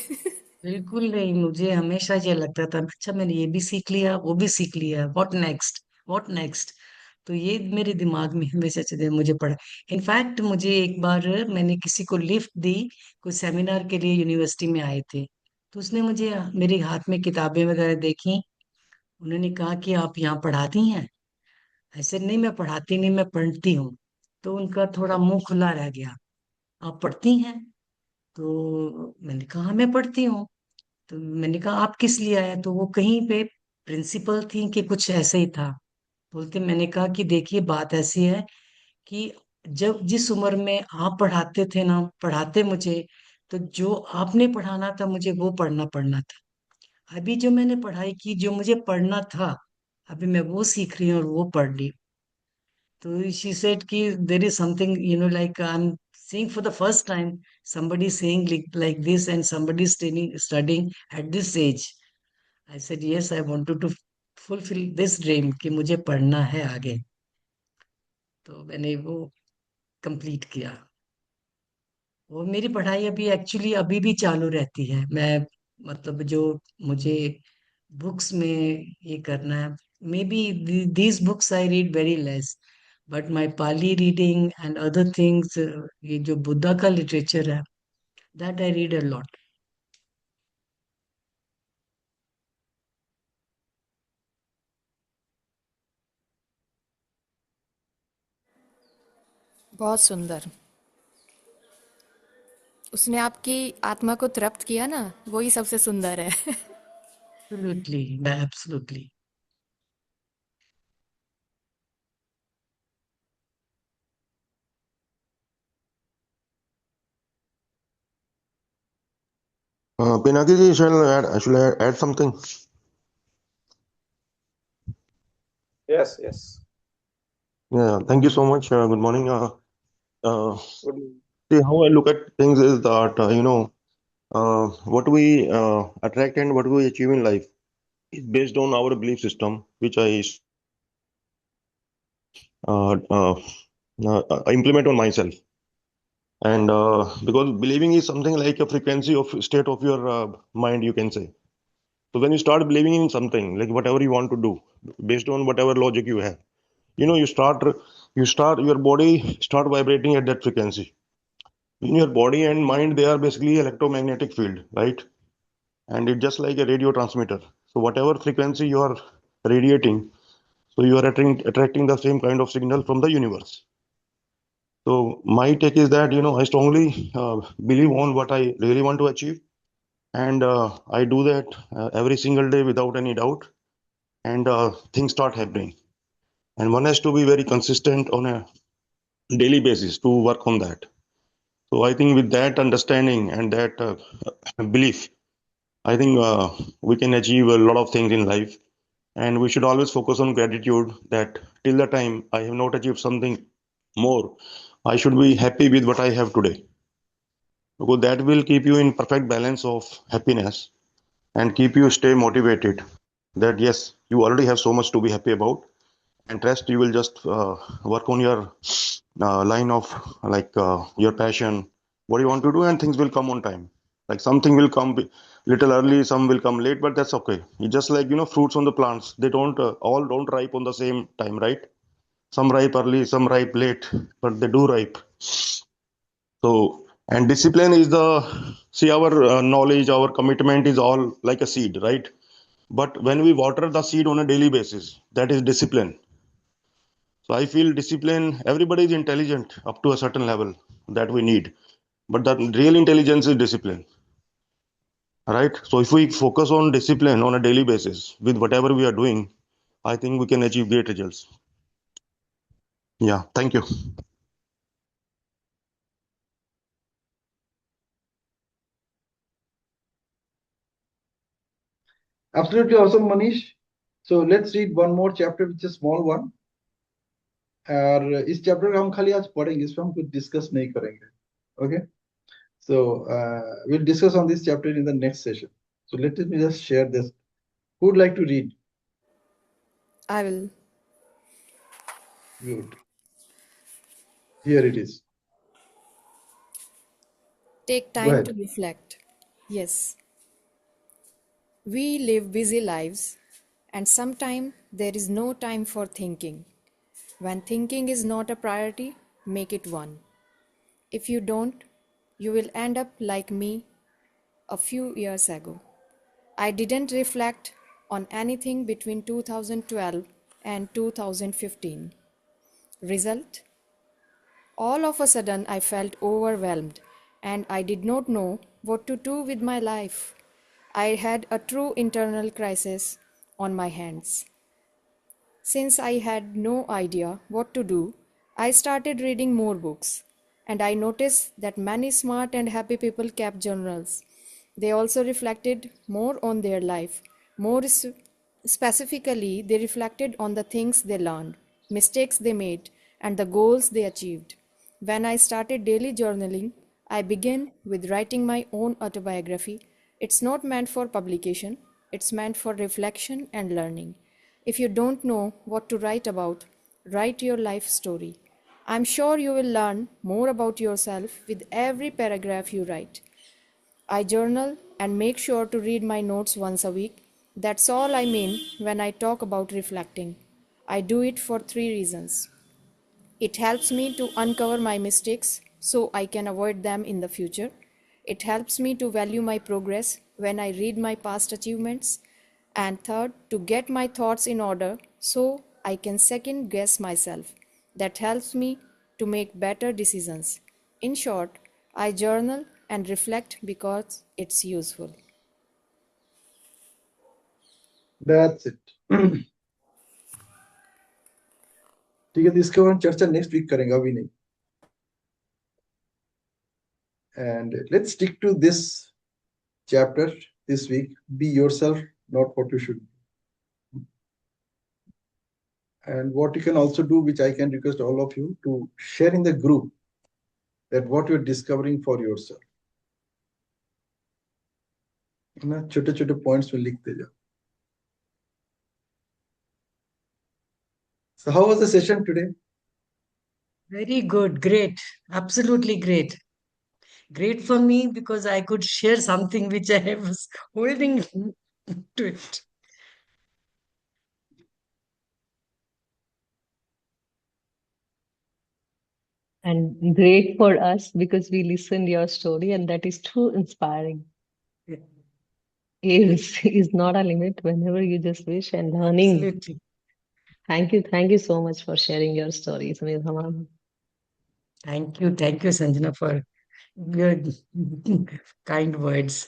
बिल्कुल नहीं, मुझे हमेशा ये लगता था अच्छा मैंने ये भी सीख लिया, वो भी सीख लिया, व्हाट नेक्स्ट, व्हाट नेक्स्ट। तो ये मेरे दिमाग में हमेशा चलते, मुझे पढ़ा। इनफैक्ट मुझे एक बार मैंने किसी को लिफ्ट दी, कोई सेमिनार के लिए यूनिवर्सिटी में आए थे, तो उसने मुझे मेरे हाथ में किताबें वगैरह देखी। उन्होंने कहा कि आप यहाँ पढ़ाती हैं? ऐसे नहीं, मैं पढ़ाती नहीं, मैं पढ़ती हूँ। तो उनका थोड़ा मुंह खुला रह गया, आप पढ़ती हैं? तो मैंने कहा "हाँ, मैं पढ़ती हूँ"। तो मैंने कहा आप किस लिए आया? तो वो कहीं पे प्रिंसिपल थी कि कुछ ऐसे ही था। बोलते, मैंने कहा कि देखिए बात ऐसी है कि जब जिस उम्र में आप पढ़ाते थे ना, पढ़ाते मुझे, तो जो आपने पढ़ाना था मुझे वो पढ़ना पढ़ना था। अभी जो मैंने पढ़ाई की, जो मुझे पढ़ना था, अभी मैं वो सीख रही हूँ और वो पढ़ रही हूँ। तो शी सेड कि there is something like I am seeing for the first time somebody saying like this, and somebody studying at this age। I said yes, I wanted to fulfill this dream कि मुझे पढ़ना है आगे। तो मैंने वो complete किया। वो मेरी पढ़ाई अभी एक्चुअली अभी भी चालू रहती है। मैं, मतलब जो मुझे बुक्स में ये करना है, may be these books I read very less, but my Pali reading and other things, ये जो बुद्धा का लिटरेचर है, that I read a lot. बहुत सुंदर। उसने आपकी आत्मा को तृप्त किया ना, वही सबसे सुंदर है। Absolutely, absolutely. Pinaki ji, shall I add something? Yes, yes. Yeah, thank you so much. Good morning. Good. See, how I look at things is that, what we attract and what we achieve in life is based on our belief system, which I implement on myself. And because believing is something like a frequency of state of your mind, you can say. So when you start believing in something, like whatever you want to do, based on whatever logic you have, you start your body start vibrating at that frequency. In your body and mind, they are basically electromagnetic field, right? And it's just like a radio transmitter. So whatever frequency you are radiating, so you are attracting the same kind of signal from the universe. So my take is that, I strongly believe on what I really want to achieve, and I do that every single day without any doubt, and things start happening. And one has to be very consistent on a daily basis to work on that. So I think with that understanding and that belief, I think we can achieve a lot of things in life. And we should always focus on gratitude that till the time I have not achieved something more, I should be happy with what I have today. Because that will keep you in perfect balance of happiness and keep you stay motivated that yes, you already have so much to be happy about. And rest, you will just work on your line of like your passion, what you want to do, and things will come on time. Like something will come little early, some will come late, but that's okay. It's just like fruits on the plants. They don't all don't ripe on the same time, right? Some ripe early, some ripe late, but they do ripe. So, and discipline is the see our knowledge, our commitment is all like a seed, right? But when we water the seed on a daily basis, that is discipline. So I feel discipline, everybody is intelligent up to a certain level that we need. But the real intelligence is discipline, right? So if we focus on discipline on a daily basis with whatever we are doing, I think we can achieve great results. Yeah, thank you. Absolutely awesome, Manish. So let's read one more chapter, which is a small one. और इस chapter का हम खाली आज पढ़ेंगे, इस पे हम कुछ डिस्कस नहीं करेंगे. Okay. So we'll discuss on this chapter in the next session. So let me just share this. Who would like to read? I will. Good. Here it is. Take Go time to ahead. reflect. Yes, we live busy lives, and sometimes there is no time for thinking. When thinking is not a priority, make it one. If you don't, you will end up like me a few years ago. I didn't reflect on anything between 2012 and 2015. Result? All of a sudden, I felt overwhelmed and I did not know what to do with my life. I had a true internal crisis on my hands. Since I had no idea what to do, I started reading more books. And I noticed that many smart and happy people kept journals. They also reflected more on their life. Specifically, they reflected on the things they learned, mistakes they made, and the goals they achieved. When I started daily journaling, I began with writing my own autobiography. It's not meant for publication, it's meant for reflection and learning. If you don't know what to write about, write your life story. I'm sure you will learn more about yourself with every paragraph you write. I journal and make sure to read my notes once a week. That's all I mean when I talk about reflecting. I do it for three reasons. It helps me to uncover my mistakes so I can avoid them in the future. It helps me to value my progress when I read my past achievements. And third, to get my thoughts in order so I can second guess myself. That helps me to make better decisions. In short, I journal and reflect because it's useful. That's it. ठीक है, तो इसके ऊपर हम चर्चा next week करेंगे, अभी नहीं. And let's stick to this chapter this week. Be yourself, not what you should be. And what you can also do, which I can request all of you to share in the group, that what you're discovering for yourself. ना छोटे छोटे points में लिखते जाओ. So how was the session today? Very good, great, absolutely great. Great for me because I could share something which I was holding to it. And great for us because we listened your story, and that is too inspiring. Is not a limit whenever you just wish, and learning. Absolutely. Thank you so much for sharing your stories, Medha ma'am. Thank you, Sanjana, for your kind words.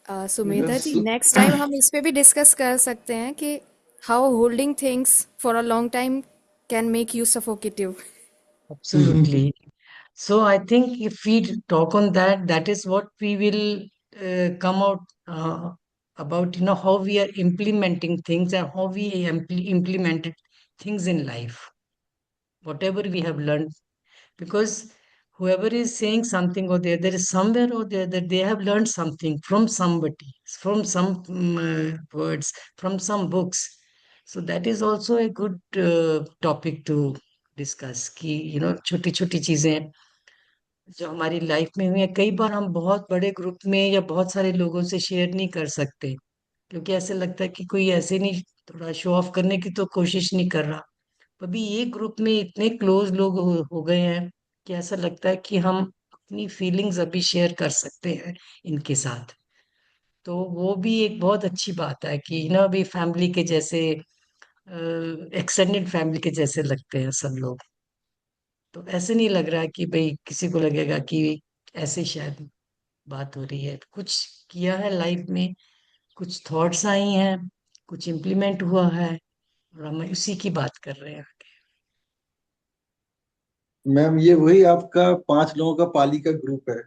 Sumedha ji, next time हम इस पे भी discuss कर सकते हैं कि how holding things for a long time can make you suffocative. Absolutely. So I think if we talk on that, that is what we will come out about, how we are implementing things and how we implemented things in life, whatever we have learned. Because whoever is saying something or the other is somewhere or the other, they have learned something from somebody, from some words, from some books. So that is also a good topic to discuss कि छोटी छोटी चीजें जो हमारी life में हुई है, कई बार हम बहुत बड़े ग्रुप में या बहुत सारे लोगों से शेयर नहीं कर सकते, क्योंकि ऐसे लगता है कि कोई ऐसे नहीं, थोड़ा शो ऑफ करने की तो कोशिश नहीं कर रहा. अभी ये ग्रुप में इतने क्लोज लोग हो गए हैं कि ऐसा लगता है कि हम अपनी फीलिंग्स अभी शेयर कर सकते हैं इनके साथ. तो वो भी एक बहुत अच्छी बात है कि अभी फैमिली के जैसे, एक्सटेंडेड फैमिली के जैसे लगते हैं सब लोग. तो ऐसे नहीं लग रहा है कि भाई किसी को लगेगा कि ऐसे शायद बात हो रही है. कुछ किया है लाइफ में, कुछ थॉट्स आई हैं, कुछ इम्प्लीमेंट हुआ है, और हम उसी की बात कर रहे हैं. मैम ये वही आपका 5 लोगों का पाली का ग्रुप है,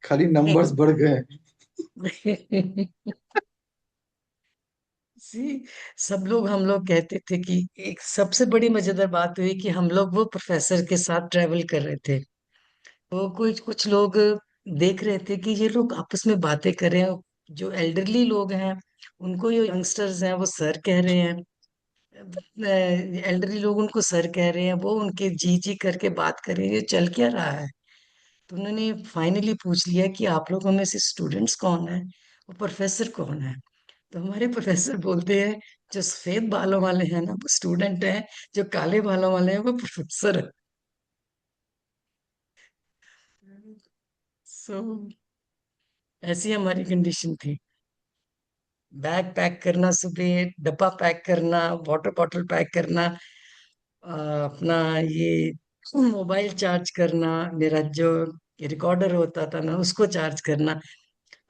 खाली नंबर्स बढ़ गए. सब लोग, हम लोग कहते थे कि एक सबसे बड़ी मजेदार बात हुई कि हम लोग वो प्रोफेसर के साथ ट्रेवल कर रहे थे. तो कुछ कुछ लोग देख रहे थे कि ये लोग आपस में बातें कर रहे हैं. जो एल्डरली लोग हैं उनको ये यंगस्टर्स हैं वो सर कह रहे हैं, एल्डरली लोग उनको सर कह रहे हैं, वो उनके जी जी करके बात कर रहे हैं. ये चल क्या रहा है? तो उन्होंने फाइनली पूछ लिया कि आप लोगों में से स्टूडेंट्स कौन है, वो प्रोफेसर कौन है. तो हमारे प्रोफेसर बोलते हैं जो सफेद बालों वाले हैं ना वो स्टूडेंट हैं, जो काले बालों वाले हैं वो प्रोफेसर है. सो ऐसी हमारी कंडीशन थी. बैग पैक करना, सुबह डब्बा पैक करना, वाटर बॉटल पैक करना, अपना ये मोबाइल चार्ज करना, मेरा जो रिकॉर्डर होता था ना उसको चार्ज करना.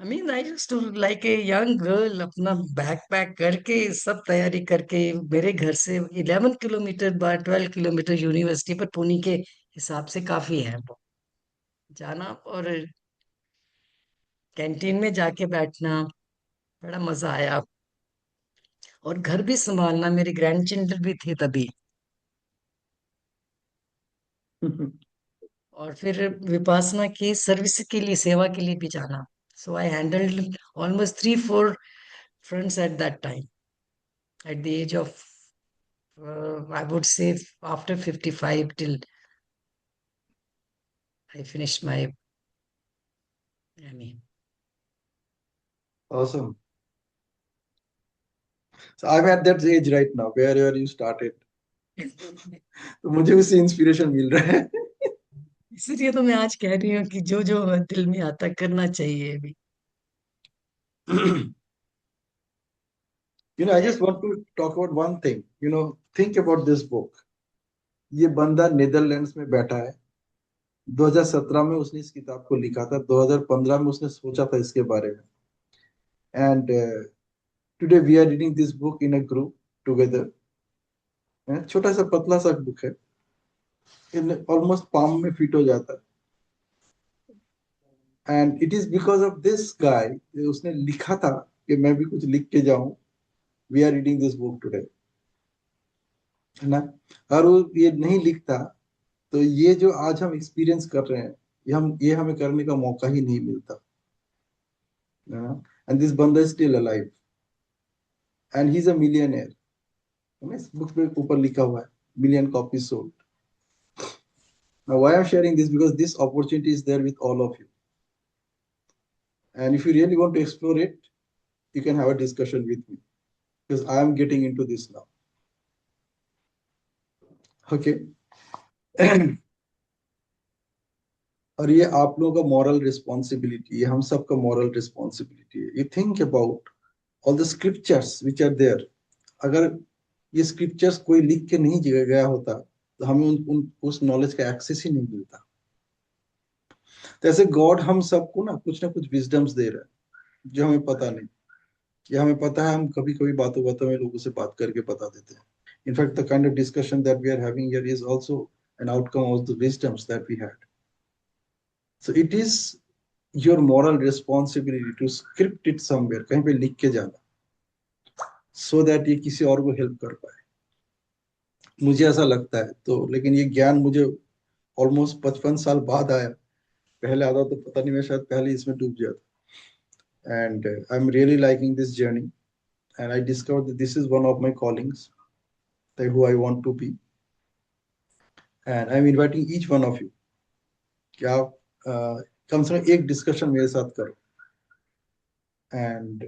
I mean I used to like a young girl, अपना बैग पैक करके सब तैयारी करके मेरे घर से 11 किलोमीटर बाय 12 किलोमीटर, यूनिवर्सिटी पर पुणे के हिसाब से काफी है वो जाना, और कैंटीन में जाके बैठना. बड़ा मजा आया. और घर भी संभालना, मेरे ग्रैंड चिल्ड्रन भी थे तभी. और फिर विपासना की सर्विस के लिए, सेवा के लिए भी जाना. So I handled almost 3-4 friends at that time, at the age of I would say after 55 till I finished my ME. Awesome. So I'm at that age right now, wherever you started. तो मुझे उससे inspiration मिल रहा है. इसलिए तो मैं आज कह रही हूँ कि जो जो दिल में आता करना चाहिए अभी. I just want to talk about one thing. Think about this book. ये बंदा नीदरलैंड्स में बैठा है. 2017 में उसने इस किताब को लिखा था. 2015 में उसने सोचा था इसके बारे में. And today we are reading this book in a group together. छोटा सा पतला सा बुक है, ऑलमोस्ट पाम में फिट हो जाता है. And it is because of this guy, उसने लिखा था कि मैं भी कुछ लिख के जाऊं, we are reading this book today, है ना। और वो ये नहीं लिखता तो ये जो आज हम एक्सपीरियंस कर रहे हैं, ये हमें करने का मौका ही नहीं मिलता, है ना। एंड दिस बंदा is still alive and he is a millionaire, है ना। इस बुक पे ऊपर लिखा हुआ है million copies sold. Now, why I'm sharing this? Because this opportunity is there with all of you. And if you really want to explore it, you can have a discussion with me because I am getting into this now. Okay. और ये आप लोगों का moral responsibility, ये हम सब का moral responsibility है। You think about all the scriptures which are there. अगर ये स्क्रिप्चर्स कोई लिख के नहीं गया होता तो हमें उस नॉलेज का एक्सेस ही नहीं मिलता। तो ऐसे गॉड हम सबको ना कुछ विजडम्स दे रहा है जो हमें पता नहीं, या हमें पता है, हम कभी कभी बातों बातों में लोगों से बात करके बता देते हैं। In fact the kind of discussion that we are having here is also an outcome of the wisdoms that we had. So it is your moral responsibility to script it somewhere, कहीं पे लिख के जाना, सो दैट ये किसी और को help कर पाए। मुझे ऐसा लगता है। तो लेकिन ये ज्ञान मुझे ऑलमोस्ट 55 साल बाद आया। पहले आता तो पता नहीं, मैं शायद पहले इसमें डूब जाता। And I am really liking this journey and I discovered that this is one of my callings, that who I want to be. And I'm inviting each one of you कि आप कम से कम एक डिस्कशन मेरे साथ करो, and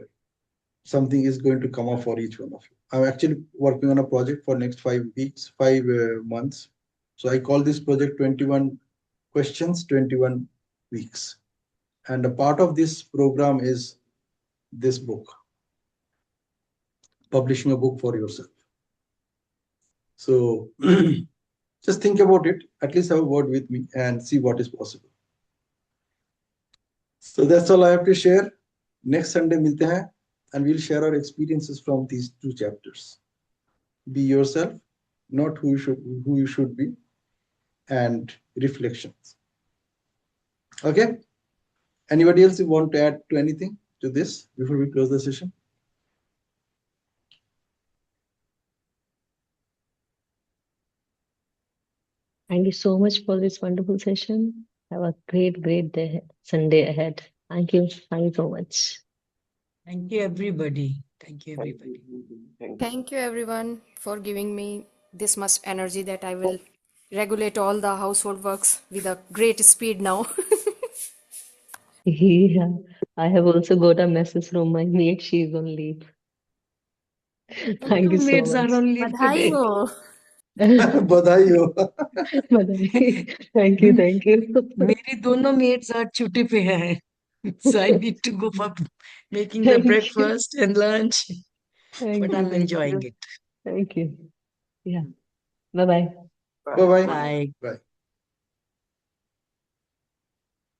something is going to come up for each one of you. I'm actually working on a project for next 5 weeks, 5 months. So I call this project 21 questions, 21 weeks. And a part of this program is this book, publishing a book for yourself. So just think about it, at least have a word with me and see what is possible. So that's all I have to share. Next Sunday milte hain and we'll share our experiences from these 2 chapters. Be yourself, not who you should be, and reflections. Okay? Anybody else who want to add to anything to this before we close the session? Thank you so much for this wonderful session. Have a great day, Sunday ahead. Thank you. Thank you so much. Thank you, everybody. Thank you, everybody. Thank you, everyone, for giving me this much energy that I will regulate all the household works with a great speed now. Yeah, I have also got a message from my maid. She's on leave. Thank you so Maids are much. on leave बधाई today. हो। बधाई हो। Thank you, thank you. मेरी दोनों maids आज छुट्टी पे हैं. So I need to go for making the Thank you. breakfast and lunch. Thank But you, I'm thank enjoying you. it. Thank you. Yeah. Bye-bye. Bye bye. Bye. Bye.